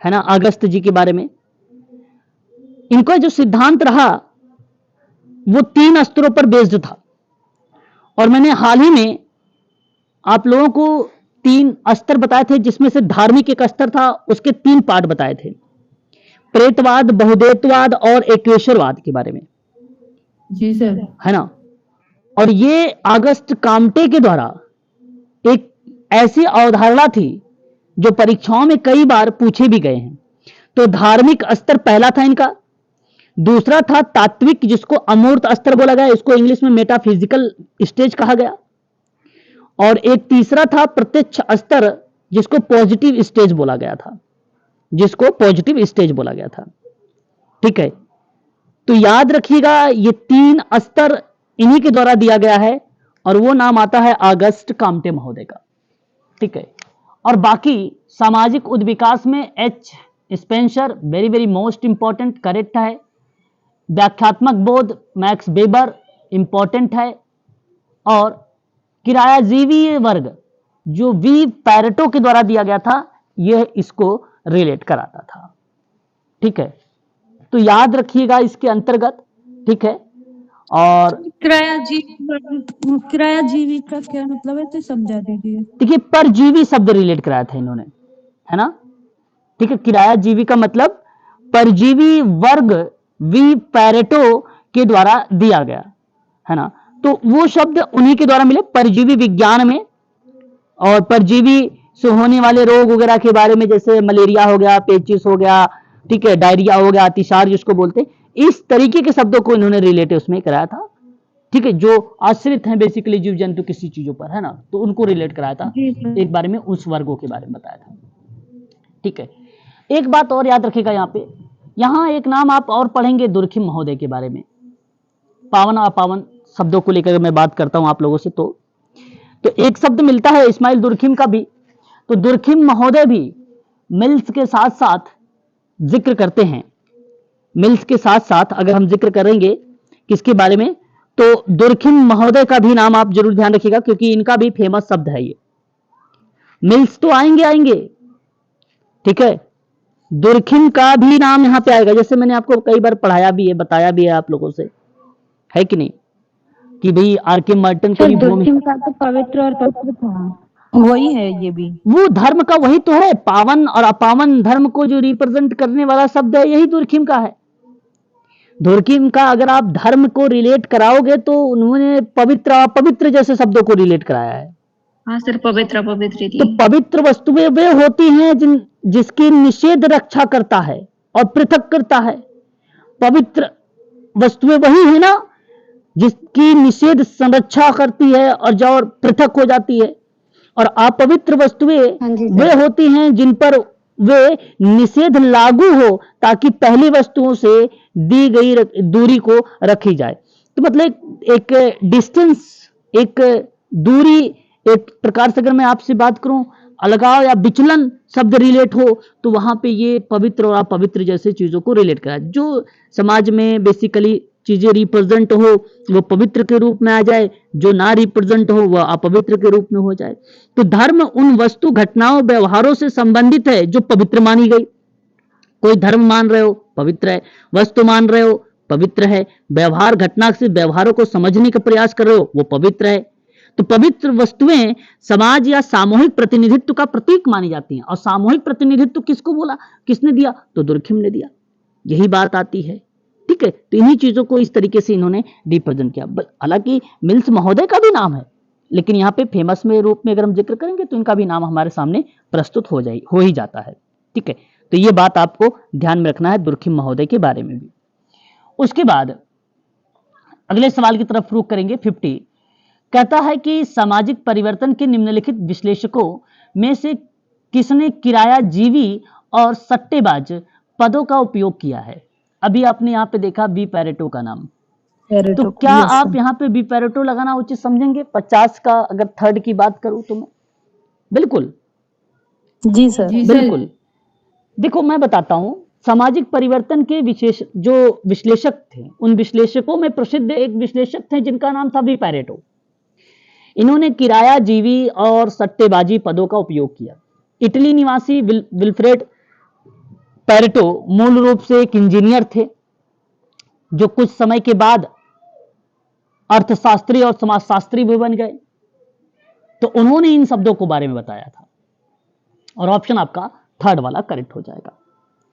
है ना, अगस्त जी के बारे में। इनका जो सिद्धांत रहा वो 3 स्तरों पर बेस्ड था। और मैंने हाल ही में आप लोगों को 3 स्तर बताए थे, जिसमें से धार्मिक एक स्तर था, उसके 3 पार्ट बताए थे, प्रेतवाद, बहुदेववाद और एकेश्वरवाद के बारे में। जी सर। है ना? और ये अगस्त कामटे के द्वारा एक ऐसी अवधारणा थी जो परीक्षाओं में कई बार पूछे भी गए हैं। तो धार्मिक स्तर पहला था इनका। दूसरा था तात्विक, जिसको अमूर्त स्तर बोला गया, इसको इंग्लिश में मेटाफिजिकल स्टेज कहा गया। और एक तीसरा था प्रत्यक्ष स्तर, जिसको पॉजिटिव स्टेज बोला गया था, जिसको पॉजिटिव स्टेज बोला गया था। ठीक है, तो याद रखिएगा ये 3 स्तर इन्हीं के द्वारा दिया गया है, और वो नाम आता है अगस्त कामटे महोदय का। ठीक है, और बाकी सामाजिक उद्विकास में H Spencer very very most important correct है। व्याख्यात्मक बोध मैक्स वेबर इंपॉर्टेंट है, और किरायाजीवी वर्ग जो वी पैरेटो के द्वारा दिया गया था यह इसको रिलेट कराता था। ठीक है, तो याद रखिएगा इसके अंतर्गत। ठीक है, और किरायाजीवी का क्या मतलब है, तो समझा दीजिए। देखिए परजीवी शब्द रिलेट कराया था इन्होंने, है ना। ठीक है, किरायाजीवी का मतलब परजीवी वर्ग वी पैरेटो के द्वारा दिया गया, है ना। तो वो शब्द उन्हीं के द्वारा मिले परजीवी विज्ञान में, और परजीवी से होने वाले रोग वगैरह के बारे में, जैसे मलेरिया हो गया, पेचिस हो गया, ठीक है, डायरिया हो गया, अतिसार जिसको बोलते हैं, इस तरीके के शब्दों को इन्होंने रिलेट उसमें कराया था। ठीक है, जो आश्रित हैं बेसिकली जीव जंतु किसी चीजों पर, है ना, तो उनको रिलेट कराया था एक बारे में, उस वर्गों के बारे में बताया था। ठीक है, एक बात और याद रखिएगा यहाँ पे, यहाँ एक नाम आप और पढ़ेंगे दुर्खिम महोदय के बारे में। पावन अपावन शब्दों को लेकर मैं बात करता हूं आप लोगों से, तो एक शब्द मिलता है इस्माइल दुर्खिम का भी, तो दुर्खिम महोदय भी मिल्स के साथ साथ जिक्र करते हैं। मिल्स के साथ साथ अगर हम जिक्र करेंगे किसके बारे में, तो दुर्खिम महोदय का भी नाम आप जरूर ध्यान रखिएगा, क्योंकि इनका भी फेमस शब्द है ये। मिल्स तो आएंगे, ठीक है, दुर्खिम का भी नाम यहां पे आएगा, जैसे मैंने आपको कई बार पढ़ाया भी है, बताया भी है आप लोगों से, है कि नहीं, कि भाई आर.के. मार्टिन को भी दुर्खिम का तो पवित्र और पवित्र था, वही है ये भी, वो धर्म का वही तो है, पावन और अपावन धर्म को जो रिप्रेजेंट करने वाला शब्द है यही दुर्खिम का है। दुर्खिम का अगर आप धर्म को रिलेट कराओगे तो उन्होंने पवित्र अपवित्र जैसे शब्दों को रिलेट कराया है। हाँ सर, पवित्र अपवित्र तो पवित्र वस्तुएं वे होती हैं जिसकी निषेध रक्षा करता है और पृथक करता है। पवित्र वस्तुएं वही है ना जिसकी निषेध संरक्षा करती है और जो पृथक हो जाती है, और अपवित्र वस्तुएं वे होती हैं जिन पर वे निषेध लागू हो ताकि पहली वस्तुओं से दी गई दूरी को रखी जाए। तो मतलब एक डिस्टेंस, एक दूरी, एक प्रकार से अगर मैं आपसे बात करूं अलगाव या विचलन शब्द रिलेट हो तो वहां पे ये पवित्र और अपवित्र जैसे चीजों को रिलेट करा, जो समाज में बेसिकली चीजें रिप्रेजेंट हो वो पवित्र के रूप में आ जाए, जो ना रिप्रेजेंट हो वह अपवित्र के रूप में हो जाए। तो धर्म उन वस्तु घटनाओं व्यवहारों से संबंधित है जो पवित्र मानी गई। कोई धर्म मान रहे हो पवित्र है, वस्तु मान रहे हो पवित्र है, व्यवहार घटना से व्यवहारों को समझने का प्रयास कर रहे हो वो पवित्र है। तो पवित्र वस्तुएं समाज या सामूहिक प्रतिनिधित्व का प्रतीक मानी जाती हैं। और सामूहिक प्रतिनिधित्व किसको बोला, किसने दिया, तो दुर्खिम ने दिया। यही बात आती है। ठीक है, तो इन्हीं चीजों को इस तरीके से इन्होंने रिप्रेजेंट किया। हालांकि मिल्स महोदय का भी नाम है, लेकिन यहाँ पे फेमस में रूप में अगर हम जिक्र करेंगे तो इनका भी नाम हमारे सामने प्रस्तुत हो ही जाता है। ठीक है, तो ये बात आपको ध्यान में रखना है दुर्खिम महोदय के बारे में भी। उसके बाद अगले सवाल की तरफ रुख करेंगे। 50 कहता है कि सामाजिक परिवर्तन के निम्नलिखित विश्लेषकों में से किसने किरायाजीवी और सट्टेबाज पदों का उपयोग किया है। अभी आपने यहाँ पे देखा बी पैरेटो का नाम, तो क्या आप यहाँ पे बी पैरेटो लगाना उचित समझेंगे? 50 का अगर थर्ड की बात करूं तो मैं बिल्कुल जी सर, बिल्कुल। देखो मैं बताता हूं, सामाजिक परिवर्तन के जो विश्लेषक थे उन विश्लेषकों में प्रसिद्ध एक विश्लेषक थे जिनका नाम था बी पैरेटो। इन्होंने किरायाजीवी और सट्टेबाजी पदों का उपयोग किया। इटली निवासी विल्फ्रेड पैरेटो मूल रूप से एक इंजीनियर थे जो कुछ समय के बाद अर्थशास्त्री और समाजशास्त्री भी बन गए। तो उन्होंने इन शब्दों को बारे में बताया था और ऑप्शन आपका थर्ड वाला करेक्ट हो जाएगा।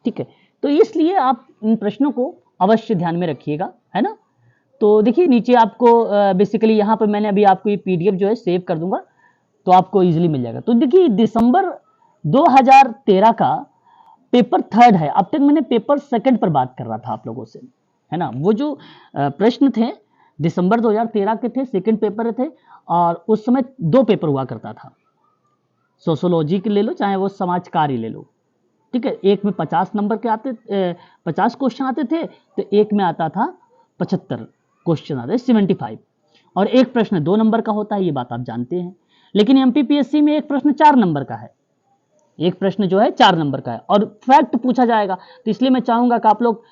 ठीक है, तो इसलिए आप इन प्रश्नों को अवश्य ध्यान में रखिएगा, है ना। तो देखिए नीचे आपको बेसिकली यहाँ पर मैंने अभी आपको ये पीडीएफ जो है सेव कर दूंगा तो आपको इजीली मिल जाएगा। तो देखिए दिसंबर 2013 का पेपर थर्ड है। अब तक मैंने पेपर सेकंड पर बात कर रहा था आप लोगों से, है ना। वो जो प्रश्न थे दिसंबर 2013 के थे, सेकंड पेपर थे, और उस समय 2 पेपर हुआ करता था। सोशोलॉजी के ले लो चाहे वो समाज कार्य ले लो। ठीक है, एक में 50 नंबर के 50 क्वेश्चन आते थे, तो एक में आता था 75 क्वेश्चन आते 75, और एक प्रश्न 2 नंबर का होता है, ये बात आप जानते हैं। लेकिन एमपीपीएससी में एक प्रश्न 4 नंबर का है, एक प्रश्न जो है 4 नंबर का है और फैक्ट पूछा जाएगा, तो इसलिए मैं चाहूंगा कि आप लोग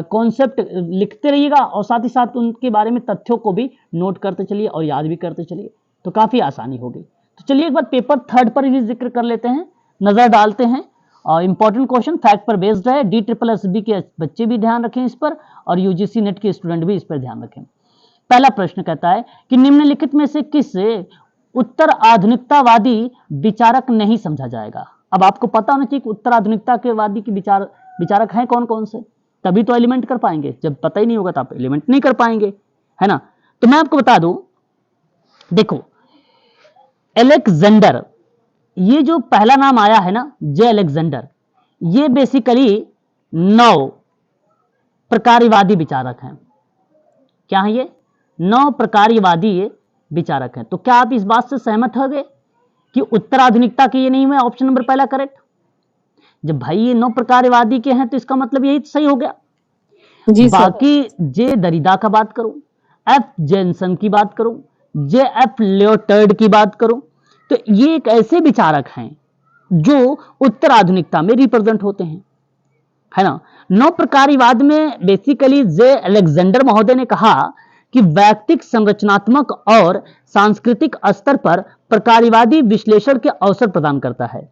कॉन्सेप्ट लिखते रहिएगा और साथ ही साथ उनके बारे में तथ्यों को भी नोट करते चलिए और याद भी करते चलिए, तो काफी आसानी होगी। तो चलिए एक बार पेपर 3 पर भी जिक्र कर लेते हैं, नजर डालते हैं। और इंपॉर्टेंट क्वेश्चन फैक्ट पर बेस्ड है, DSSB के बच्चे भी ध्यान रखें इस पर और UGC नेट के स्टूडेंट भी इस पर ध्यान रखें। पहला प्रश्न कहता है कि निम्नलिखित में से किस उत्तर आधुनिकतावादी विचारक नहीं समझा जाएगा। अब आपको पता होना चाहिए कि उत्तर आधुनिकतावादी के विचारक हैं कौन कौन से, तभी तो एलिमेंट कर पाएंगे। जब पता ही नहीं होगा तो आप एलिमेंट नहीं कर पाएंगे, है ना। तो मैं आपको बता दूं, देखो अलेक्जेंडर, ये जो पहला नाम आया है ना जे अलेक्जेंडर, ये बेसिकली 9 प्रकार्यवादी विचारक हैं। क्या है ये? 9 प्रकार्यवादी ये विचारक हैं। तो क्या आप इस बात से सहमत हो गए कि उत्तराधुनिकता के ये नहीं हुए ऑप्शन नंबर पहला करेक्ट? जब भाई ये 9 प्रकार्यवादी के हैं तो इसका मतलब यही सही हो गया। जी सर। बाकी जे दरिदा का बात करूं, एफ जेनसन की बात करूं, जे एफ लियोटर्ड की बात करूं, तो ये एक ऐसे विचारक हैं जो उत्तराधुनिकता में रिप्रेजेंट होते हैं, है ना। 9 प्रकार्यवाद में बेसिकली जे अलेक्जेंडर महोदय ने कहा कि व्यक्तिक संरचनात्मक और सांस्कृतिक स्तर पर प्रकार्यवादी विश्लेषण के अवसर प्रदान करता है।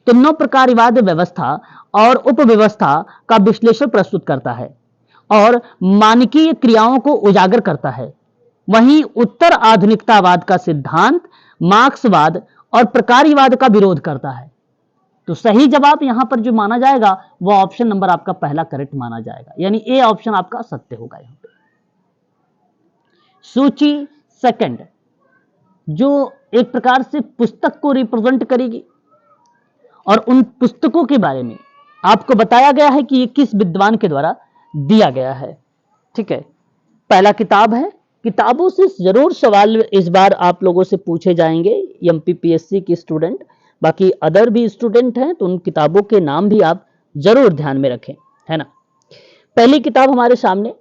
तो 9 प्रकार्यवाद व्यवस्था और उपव्यवस्था का विश्लेषण प्रस्तुत करता है और मानकीय क्रियाओं को उजागर करता है। वहीं उत्तर आधुनिकतावाद का सिद्धांत मार्क्सवाद और प्रकार्यवाद का विरोध करता है। तो सही जवाब यहां पर जो माना जाएगा वो ऑप्शन नंबर आपका पहला करेक्ट माना जाएगा, यानी ए ऑप्शन आपका सत्य होगा। यहां पे सूची सेकंड, जो एक प्रकार से पुस्तक को रिप्रेजेंट करेगी और उन पुस्तकों के बारे में आपको बताया गया है कि ये किस विद्वान के द्वारा दिया गया है। ठीक है, पहला किताब है, किताबों से जरूर सवाल इस बार आप लोगों से पूछे जाएंगे, MPPSC के स्टूडेंट, बाकी अदर भी स्टूडेंट हैं तो उन किताबों के नाम भी आप जरूर ध्यान में रखें, है ना। पहली किताब हमारे सामने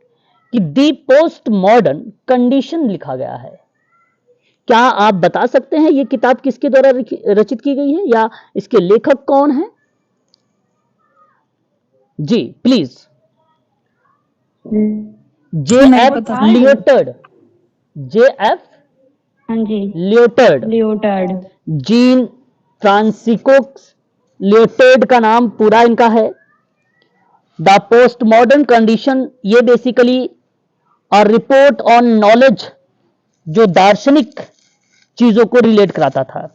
कि दी पोस्ट मॉडर्न कंडीशन लिखा गया है। क्या आप बता सकते हैं ये किताब किसके द्वारा रचित की गई है या इसके लेखक कौन है? जी प्लीज। JF लियोटर्ड, JF हाँ जी, leotard, Leotard. Gene Francisco leotard का नाम पूरा इनका है। द पोस्ट मॉडर्न कंडीशन, ये बेसिकली और रिपोर्ट ऑन नॉलेज, जो दार्शनिक चीजों को रिलेट कराता था।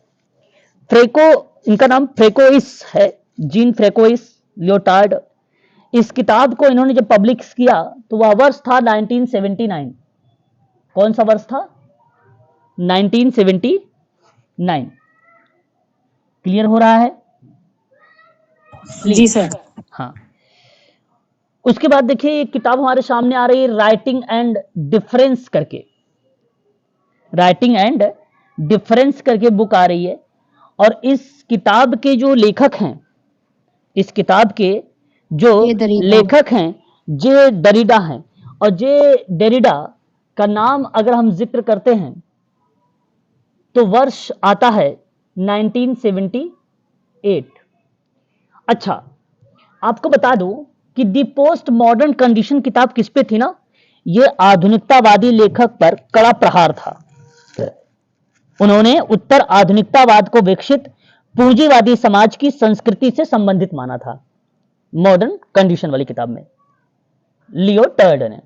फ्रेको, इनका नाम फ्रेकोइस है, जीन फ्रेकोइस लियोटार्ड। इस किताब को इन्होंने जब पब्लिश किया तो वह वर्ष था 1979। कौन सा वर्ष था? 1979। क्लियर हो रहा है? जी सर। हाँ। उसके बाद देखिए एक किताब हमारे सामने आ रही है राइटिंग एंड डिफरेंस करके, राइटिंग एंड डिफरेंस करके बुक आ रही है। और इस किताब के जो लेखक हैं, इस किताब के जो लेखक हैं जे डरिडा हैं। और जे डेरिडा का नाम अगर हम जिक्र करते हैं तो वर्ष आता है 1978। अच्छा, आपको बता दूं कि दी पोस्ट मॉडर्न कंडीशन किताब किस पे थी ना, ये आधुनिकतावादी लेखक पर कड़ा प्रहार था। उन्होंने उत्तर आधुनिकतावाद को विकसित पूंजीवादी समाज की संस्कृति से संबंधित माना था, मॉडर्न कंडीशन वाली किताब में लियोटर्ड ने।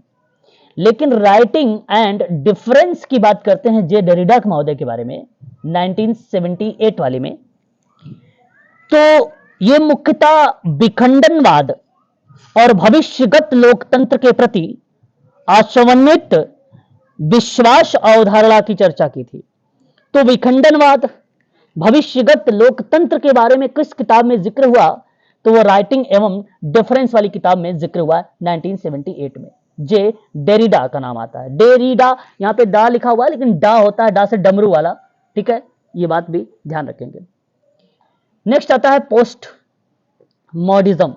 लेकिन राइटिंग एंड डिफरेंस की बात करते हैं जे डेरिडा महोदय के बारे में 1978 वाले में, तो ये मुख्यतः विखंडनवाद और भविष्यगत लोकतंत्र के प्रति आशवन्वित विश्वास अवधारणा की चर्चा की थी। तो विखंडनवाद, भविष्यगत लोकतंत्र के बारे में किस किताब में जिक्र हुआ? तो वो राइटिंग एवं डिफरेंस वाली किताब में जिक्र हुआ 1978 में। जे डेरिडा का नाम आता है। डेरिडा, यहां पे डा लिखा हुआ है लेकिन डा होता है डा से डमरू वाला, ठीक है, ये बात भी ध्यान रखेंगे। नेक्स्ट आता है पोस्ट मॉडर्निज्म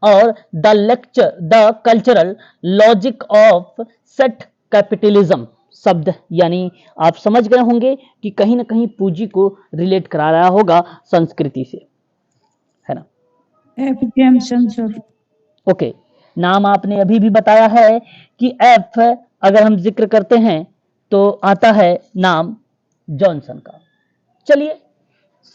और the cultural logic of set capitalism. शब्द यानी आप समझ गए होंगे कि कहीं ना कहीं पूंजी को रिलेट करा रहा होगा संस्कृति से। है ना। APJ Abraham sir. ओके, नाम आपने अभी भी बताया है कि एफ अगर हम जिक्र करते हैं तो आता है नाम जॉनसन का। चलिए,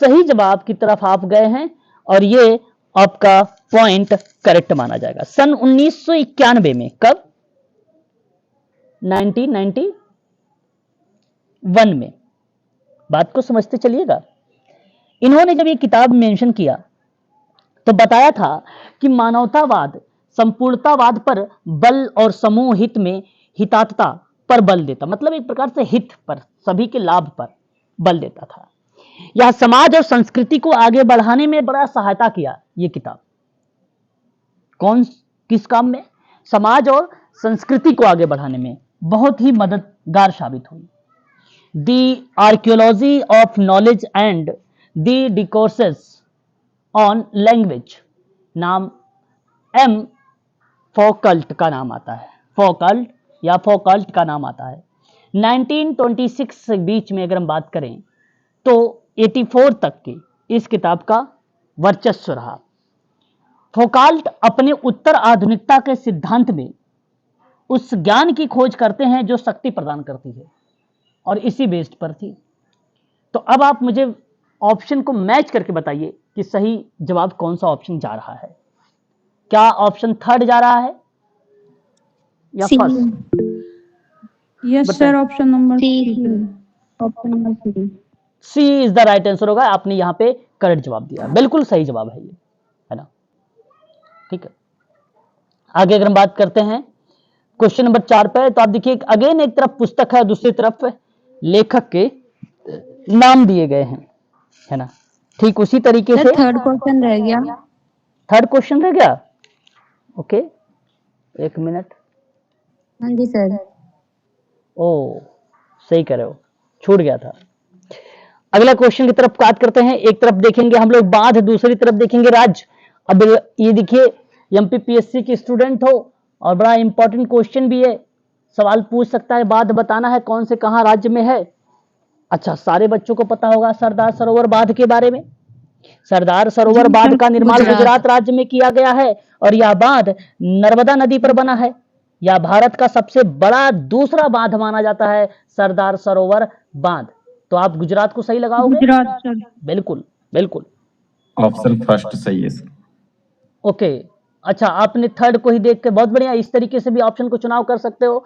सही जवाब की तरफ आप गए हैं और ये आपका पॉइंट करेक्ट माना जाएगा। सन 1991 में, कब? 1991 में। बात को समझते चलिएगा। इन्होंने जब ये किताब मेंशन किया तो बताया था कि मानवतावाद संपूर्णतावाद पर बल और समूह हित में हितात्मता पर बल देता, मतलब एक प्रकार से हित पर, सभी के लाभ पर बल देता था। यह समाज और संस्कृति को आगे बढ़ाने में बड़ा सहायता किया। ये किताब किस काम में? समाज और संस्कृति को आगे बढ़ाने में बहुत ही मददगार साबित हुई। The archaeology of knowledge and the discourses on language, नाम एम फौकल्ट का नाम आता है। फौकल्ट का नाम आता है। 1926 से बीच में अगर हम बात करें तो 84 तक की इस किताब का वर्चस्व रहा। फौकल्ट अपने उत्तर आधुनिकता के सिद्धांत में उस ज्ञान की खोज करते हैं जो शक्ति प्रदान करती है, और इसी बेस्ड पर थी। तो अब आप मुझे ऑप्शन को मैच करके बताइए कि सही जवाब कौन सा ऑप्शन जा रहा है। क्या ऑप्शन थर्ड जा रहा है या first? Yes sir, option number C is the right answer होगा। आपने यहाँ पे करेक्ट जवाब दिया, बिल्कुल सही जवाब है ये, है ना। ठीक है, आगे अगर हम बात करते हैं क्वेश्चन नंबर 4 पे, तो आप देखिए अगेन एक तरफ पुस्तक है, दूसरी तरफ लेखक के नाम दिए गए हैं, है ना। ठीक उसी तरीके से थर्ड क्वेश्चन रह गया। थर्ड क्वेश्चन रह गया। ओके, एक मिनट। हाँ जी सर। ओ, सही कह रहे हो, छूट गया था। अगला क्वेश्चन की तरफ बात करते हैं। एक तरफ देखेंगे हम लोग बांध, दूसरी तरफ देखेंगे राज्य। अब ये देखिए, एमपीपीएससी के स्टूडेंट हो और बड़ा इंपॉर्टेंट क्वेश्चन भी है, सवाल पूछ सकता है, बांध बताना है कौन से कहां राज्य में है। अच्छा, सारे बच्चों को पता होगा सरदार सरोवर बांध के बारे में। सरदार सरोवर बांध का निर्माण गुजरात राज्य में किया गया है और यह बांध नर्मदा नदी पर बना है। यह भारत का सबसे बड़ा दूसरा बांध माना जाता है, सरदार सरोवर बांध। तो आप गुजरात को सही लगाओगे? गुजरात सर। बिल्कुल बिल्कुल, ऑप्शन फर्स्ट सही है सर। ओके, अच्छा, आपने थर्ड को ही देख के बहुत बढ़िया, इस तरीके से भी ऑप्शन को चुनाव कर सकते हो।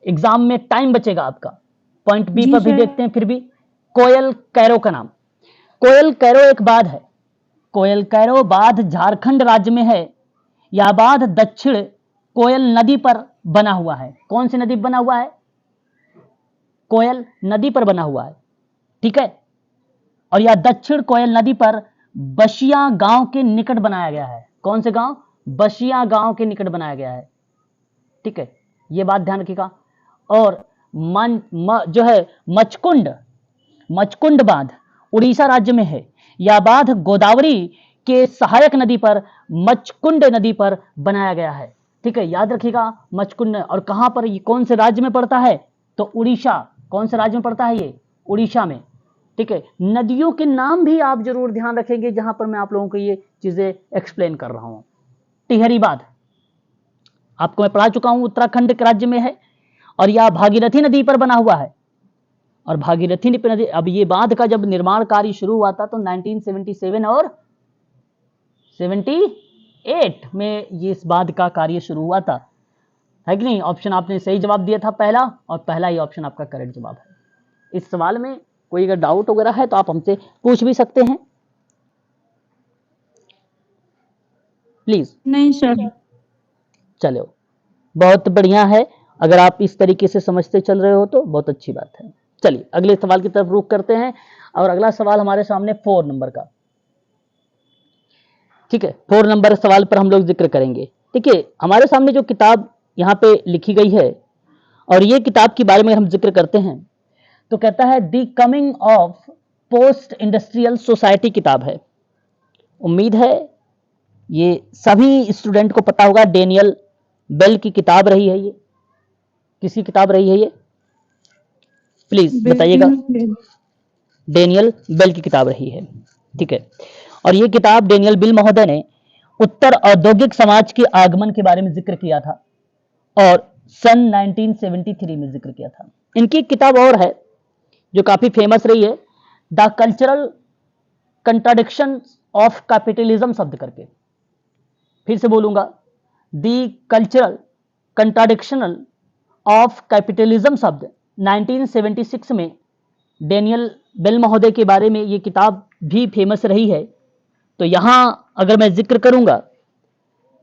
एग्जाम में टाइम बचेगा आपका। पॉइंट बी पर भी देखते हैं। फिर भी कोयल कैरो का नाम, कोयल कैरो एक बांध है। कोयल कैरो बांध झारखंड राज्य में है। यह बांध दक्षिण कोयल नदी पर बना हुआ है। कौन सी नदी पर बना हुआ है? कोयल नदी पर बना हुआ है, ठीक है। और यह दक्षिण कोयल नदी पर बसिया गांव के निकट बनाया गया है। कौन से गांव? बसिया गांव के निकट बनाया गया है, ठीक है, यह बात ध्यान रखिएगा। और जो है मचकुंड बांध उड़ीसा राज्य में है। यह बांध गोदावरी के सहायक नदी पर मचकुंड नदी पर बनाया गया है, ठीक है, याद रखिएगा मचकुंड। और कहां पर, ये कौन से राज्य में पड़ता है? तो उड़ीसा। कौन से राज्य में पड़ता है ये? उड़ीसा में, ठीक है। नदियों के नाम भी आप जरूर ध्यान रखेंगे जहां पर मैं आप लोगों को ये चीजें एक्सप्लेन कर रहा हूं। टिहरी बांध आपको मैं पढ़ा चुका हूं, उत्तराखंड के राज्य में है और यह भागीरथी नदी पर बना हुआ है। और भागीरथी नदी, अब ये बांध का जब निर्माण कार्य शुरू हुआ था तो 1977 और 78 में ये इस बांध का कार्य शुरू हुआ था, है कि नहीं। ऑप्शन आपने सही जवाब दिया था पहला, और पहला ही ऑप्शन आपका करेक्ट जवाब है। इस सवाल में कोई अगर डाउट वगैरह है तो आप हमसे पूछ भी सकते हैं, प्लीज। नहीं सर। चलो, बहुत बढ़िया है। अगर आप इस तरीके से समझते चल रहे हो तो बहुत अच्छी बात है। चलिए अगले सवाल की तरफ रुख करते हैं, और अगला सवाल हमारे सामने 4 नंबर का, ठीक है। 4 नंबर सवाल पर हम लोग जिक्र करेंगे। देखिए हमारे सामने जो किताब यहाँ पे लिखी गई है, और ये किताब के बारे में हम जिक्र करते हैं तो कहता है the coming of post industrial society किताब है। उम्मीद है ये सभी स्टूडेंट को पता होगा। डेनियल बेल की किताब रही है ये। किसकी किताब रही है ये? प्लीज बताइएगा। डेनियल बेल की किताब रही है। ठीक है। और ये किताब डेनियल बिल महोदय ने उत्तर औद्योगिक समाज के आगमन के बारे में जिक्र किया था और सन 1973 में जिक्र किया था। इनकी एक किताब और है जो काफी फेमस रही है, the cultural contradiction of capitalism शब्द करके। फिर से बोलूंगा, द कल्चरल कंट्राडिक्शनल ऑफ कैपिटलिज्म शब्द 1976 में डेनियल बेल महोदय के बारे में ये किताब भी फेमस रही है। तो यहां अगर मैं जिक्र करूंगा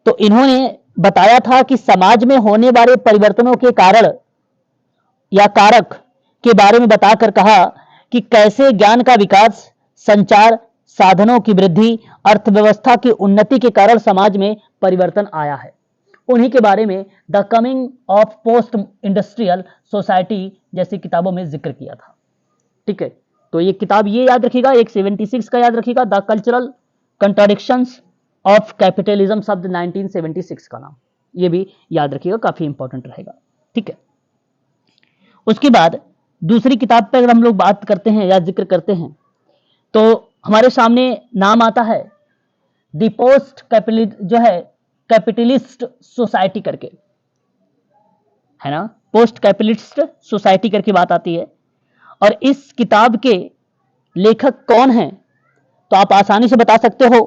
तो इन्होंने बताया था कि समाज में होने वाले परिवर्तनों के कारण या कारक के बारे में बताकर कहा कि कैसे ज्ञान का विकास, संचार साधनों की वृद्धि, अर्थव्यवस्था की उन्नति के कारण समाज में परिवर्तन आया है। उन्हीं के बारे में the coming of post industrial society जैसी किताबों में जिक्र किया था। ठीक है, तो ये किताब ये याद रखिएगा, एक 76 का याद रखिएगा, the cultural contradictions of capitalism शब्द 1976 का नाम, ये भी याद रखिएगा, काफी इंपॉर्टेंट रहेगा। ठीक है, उसके बाद दूसरी किताब पर अगर हम लोग बात करते हैं या जिक्र करते हैं तो हमारे सामने नाम आता है द पोस्ट जो है कैपिटलिस्ट सोसाइटी करके, है ना, पोस्ट कैपिटलिस्ट सोसाइटी करके बात आती है। और इस किताब के लेखक कौन हैं तो आप आसानी से बता सकते हो,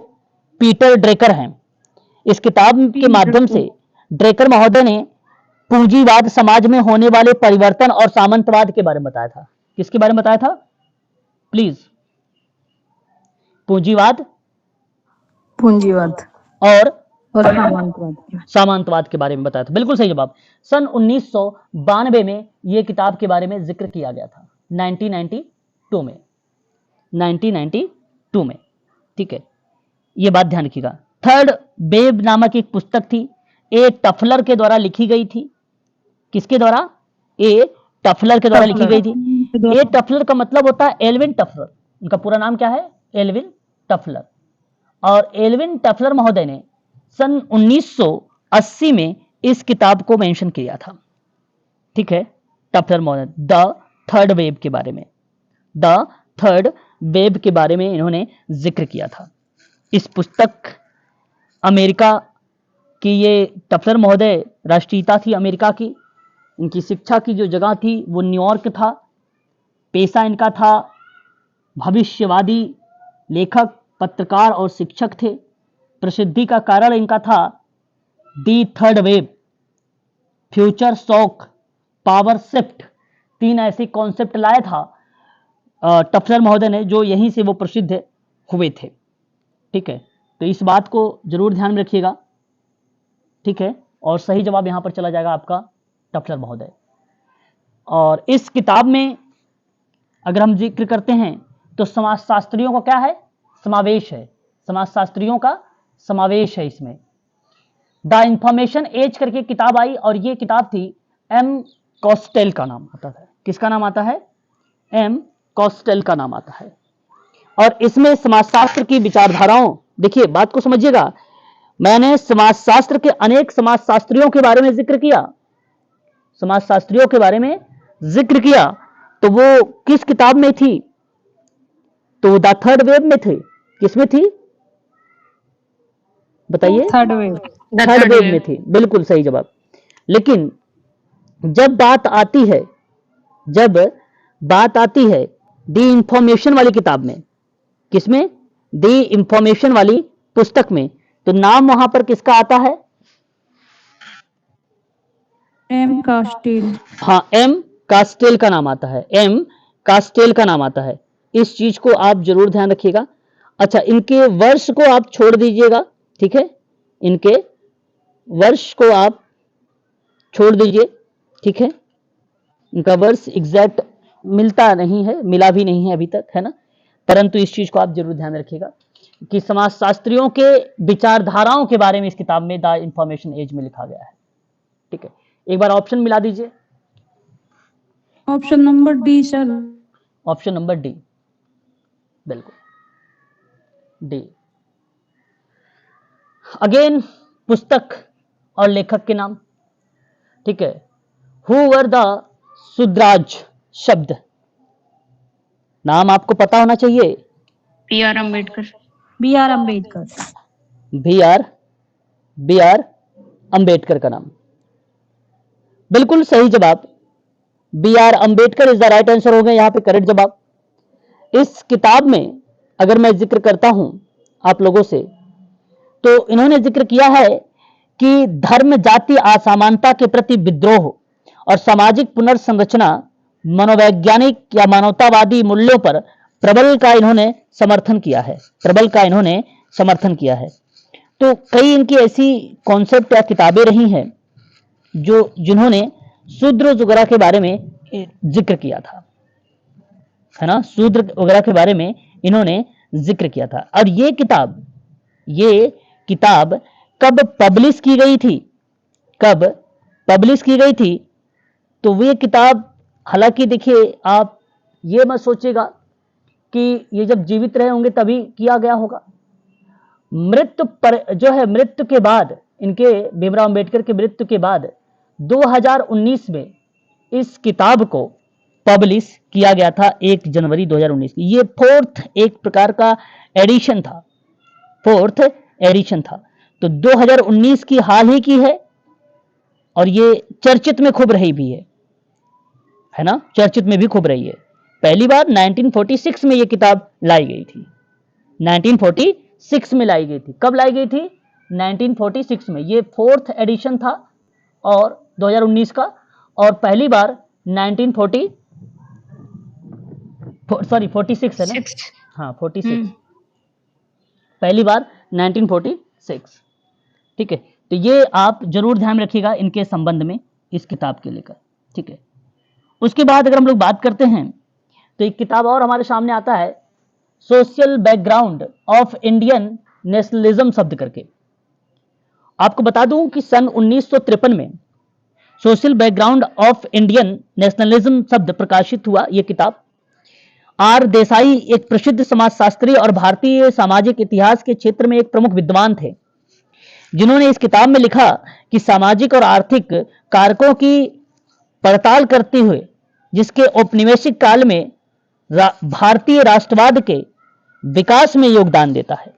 पीटर ड्रेकर हैं। इस किताब के माध्यम से ड्रेकर महोदय ने पूंजीवाद समाज में होने वाले परिवर्तन और सामंतवाद के बारे में बताया था। किसके बारे में बताया था प्लीज? पूंजीवाद और सामंतवाद के बारे में बताया था। बिल्कुल सही जवाब। सन 1992 में यह किताब के बारे में जिक्र किया गया था, 1992 में। ठीक है, यह बात ध्यान रखिएगा। थर्ड वेव नामक एक पुस्तक थी, ए टफलर के द्वारा लिखी गई थी। किसके द्वारा? ए टफलर के द्वारा लिखी गई थी। ए टफलर का मतलब होता है एल्विन टफलर। उनका पूरा नाम क्या है? एल्विन टफलर। और एल्विन टफलर महोदय ने सन 1980 में इस किताब को मेंशन किया था। ठीक है, टफलर महोदय द थर्ड वेव के बारे में, द थर्ड वेव के बारे में इन्होंने जिक्र किया था। इस पुस्तक अमेरिका की, ये टफलर महोदय राष्ट्रीयता थी अमेरिका की। इनकी शिक्षा की जो जगह थी वो न्यूयॉर्क था। पेशा इनका था भविष्यवादी, लेखक, पत्रकार और शिक्षक थे। प्रसिद्धि का कारण इनका था दी third wave, future shock, power shift, 3 ऐसे कॉन्सेप्ट लाया था टफलर महोदय ने, जो यहीं से वो प्रसिद्ध हुए थे। ठीक है, तो इस बात को जरूर ध्यान में रखिएगा। ठीक है, और सही जवाब यहां पर चला जाएगा आपका टफलर महोदय। और इस किताब में अगर हम जिक्र करते हैं तो समाजशास्त्रियों का क्या है? समावेश है। समाजशास्त्रियों का समावेश है इसमें। द इंफॉर्मेशन एज करके किताब आई और ये किताब थी एम कॉस्टेल का नाम आता है। किसका नाम आता है? एम कॉस्टेल का नाम आता है। और इसमें समाजशास्त्र की विचारधाराओं, देखिए बात को समझिएगा, मैंने समाजशास्त्र के अनेक समाजशास्त्रियों के बारे में जिक्र किया, समाजशास्त्रियों के बारे में जिक्र किया, तो वो किस किताब में थी? तो द थर्ड वेव में थे। किसमें थी बताइए? थर्ड वेव थर्ड वेव में थी, बिल्कुल सही जवाब। लेकिन जब बात आती है दी इंफॉर्मेशन वाली किताब में, किसमें? दी इंफॉर्मेशन वाली पुस्तक में, तो नाम वहां पर किसका आता है? M Castells. हाँ, एम कास्टेल का नाम आता है। एम कास्टेल का नाम आता है। इस चीज को आप जरूर ध्यान रखिएगा। अच्छा, इनके वर्ष को आप छोड़ दीजिएगा। ठीक है, इनके वर्ष को आप छोड़ दीजिए। ठीक है, इनका वर्ष एग्जैक्ट मिलता नहीं है, मिला भी नहीं है अभी तक, है ना, परंतु इस चीज को आप जरूर ध्यान रखिएगा कि समाजशास्त्रियों के विचारधाराओं के बारे में इस किताब में द इंफॉर्मेशन एज में लिखा गया है। ठीक है, एक बार ऑप्शन मिला दीजिए। Option number D sir. Option number D, बिल्कुल डी। अगेन पुस्तक और लेखक के नाम। ठीक है, हु वर द सुद्राज शब्द, नाम आपको पता होना चाहिए। B R Ambedkar. B R Ambedkar. B R Ambedkar का नाम। बिल्कुल सही जवाब, B R Ambedkar is the right answer हो गया यहाँ पे करेक्ट जवाब। इस किताब में अगर मैं जिक्र करता हूं आप लोगों से, तो इन्होंने जिक्र किया है कि धर्म जाति असमानता के प्रति विद्रोह और सामाजिक पुनर्संरचना मनोवैज्ञानिक या मानवतावादी मूल्यों पर प्रबल का इन्होंने समर्थन किया है, प्रबल का इन्होंने समर्थन किया है। तो कई इनकी ऐसी कॉन्सेप्ट या किताबें रही हैं जो जिन्होंने शूद्र वगैरह के बारे में जिक्र किया था, है ना, शूद्र वगैरह के बारे में इन्होंने जिक्र किया था। और ये किताब कब पब्लिश की गई थी, कब पब्लिश की गई थी? तो वो किताब, हालांकि देखिए आप ये मत सोचिएगा कि ये जब जीवित रहे होंगे तभी किया गया होगा। मृत्यु के बाद, इनके भीमराव अंबेडकर की मृत्यु के बाद 2019 में इस किताब को पब्लिश किया गया था, 1 जनवरी 2019 की। ये फोर्थ एक प्रकार का एडिशन था, फोर्थ एडिशन था। तो 2019 की हाल ही की है और ये चर्चित में खूब रही भी है ना, चर्चित में भी खूब रही है। पहली बार 1946 में ये किताब लाई गई थी, 1946 में लाई गई थी। कब लाई गई थी? 1946 में। ये फोर्थ एडिशन था और 2019 का, और पहली बार 46 है ना, हाँ 46, पहली बार 1946। ठीक है, तो ये आप जरूर ध्यान रखिएगा इनके संबंध में, इस किताब के लेकर। ठीक है, उसके बाद अगर हम लोग बात करते हैं तो एक किताब और हमारे सामने आता है, social background of Indian nationalism शब्द करके। आपको बता दूं कि सन 1953 में social background of Indian nationalism शब्द प्रकाशित हुआ। यह किताब आर देसाई एक प्रसिद्ध समाजशास्त्री और भारतीय सामाजिक इतिहास के क्षेत्र में एक प्रमुख विद्वान थे, जिन्होंने इस किताब में लिखा कि सामाजिक और आर्थिक कारकों की पड़ताल करते हुए जिसके औपनिवेशिक काल में भारतीय राष्ट्रवाद के विकास में योगदान देता है।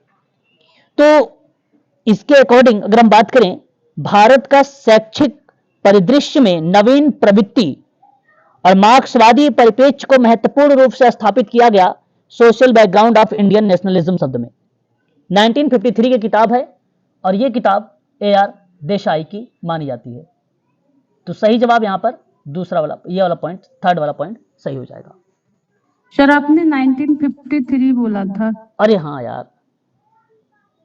तो इसके अकॉर्डिंग अगर हम बात करें, भारत का शैक्षिक परिदृश्य में नवीन प्रवृत्ति और मार्क्सवादी परिप्रेक्ष्य को महत्वपूर्ण रूप से स्थापित किया गया social background of Indian nationalism शब्द में। 1953 की किताब है और यह किताब AR देसाई की मानी जाती है। तो सही जवाब यहां पर दूसरा वाला, ये वाला पॉइंट, थर्ड वाला पॉइंट सही हो जाएगा। सर आपने 1953 बोला था। अरे हाँ यार,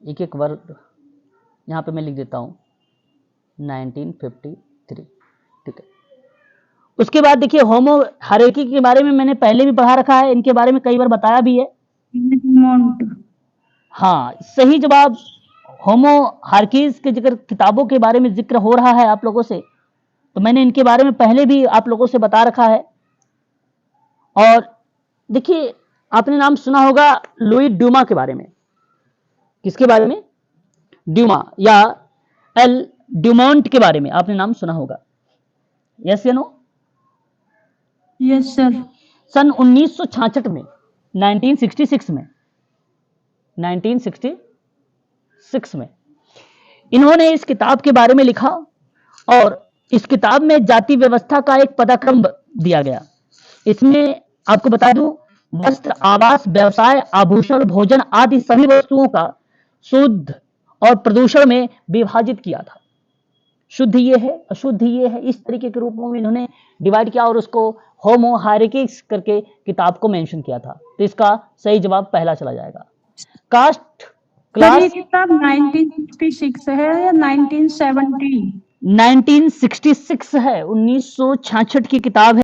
एक एक वर्ड यहाँ पे मैं लिख देता हूँ, 1953। ठीक है, उसके बाद देखिए होमो हायरार्की के बारे में मैंने पहले भी पढ़ा रखा है, इनके बारे में कई बार बताया भी है। हाँ, सही जवाब होमो हायरार्कीज के जिक्र, किताबों के बारे में जिक्र हो रहा है आप लोगों से, तो मैंने इनके बारे में पहले भी आप लोगों से बता रखा है। और देखिए आपने नाम सुना होगा लुई ड्यूमा के बारे में। किसके बारे में? ड्यूमा या एल ड्यूमोंट के बारे में आपने नाम सुना होगा। यस या नो? Yes sir. सन 1966 में, 1966 में इन्होंने इस किताब के बारे में लिखा और इस किताब में जाति व्यवस्था का एक पदाक्रम दिया गया। इसमें आपको बता दूं, वस्त्र, आवास, व्यवसाय, आभूषण, भोजन आदि सभी वस्तुओं का शुद्ध और प्रदूषण में विभाजित किया था। शुद्ध ये है, अशुद्ध ये है, इस तरीके के रूपों में इन्होंने डिवाइड किया और उसको होमो हायरार्कीज करके किताब को मेंशन किया था। तो इसका सही जवाब पहला चला जाएगा। Caste class. ये किताब 1966 है या 1970? 1966 है, 1966 की किताब है।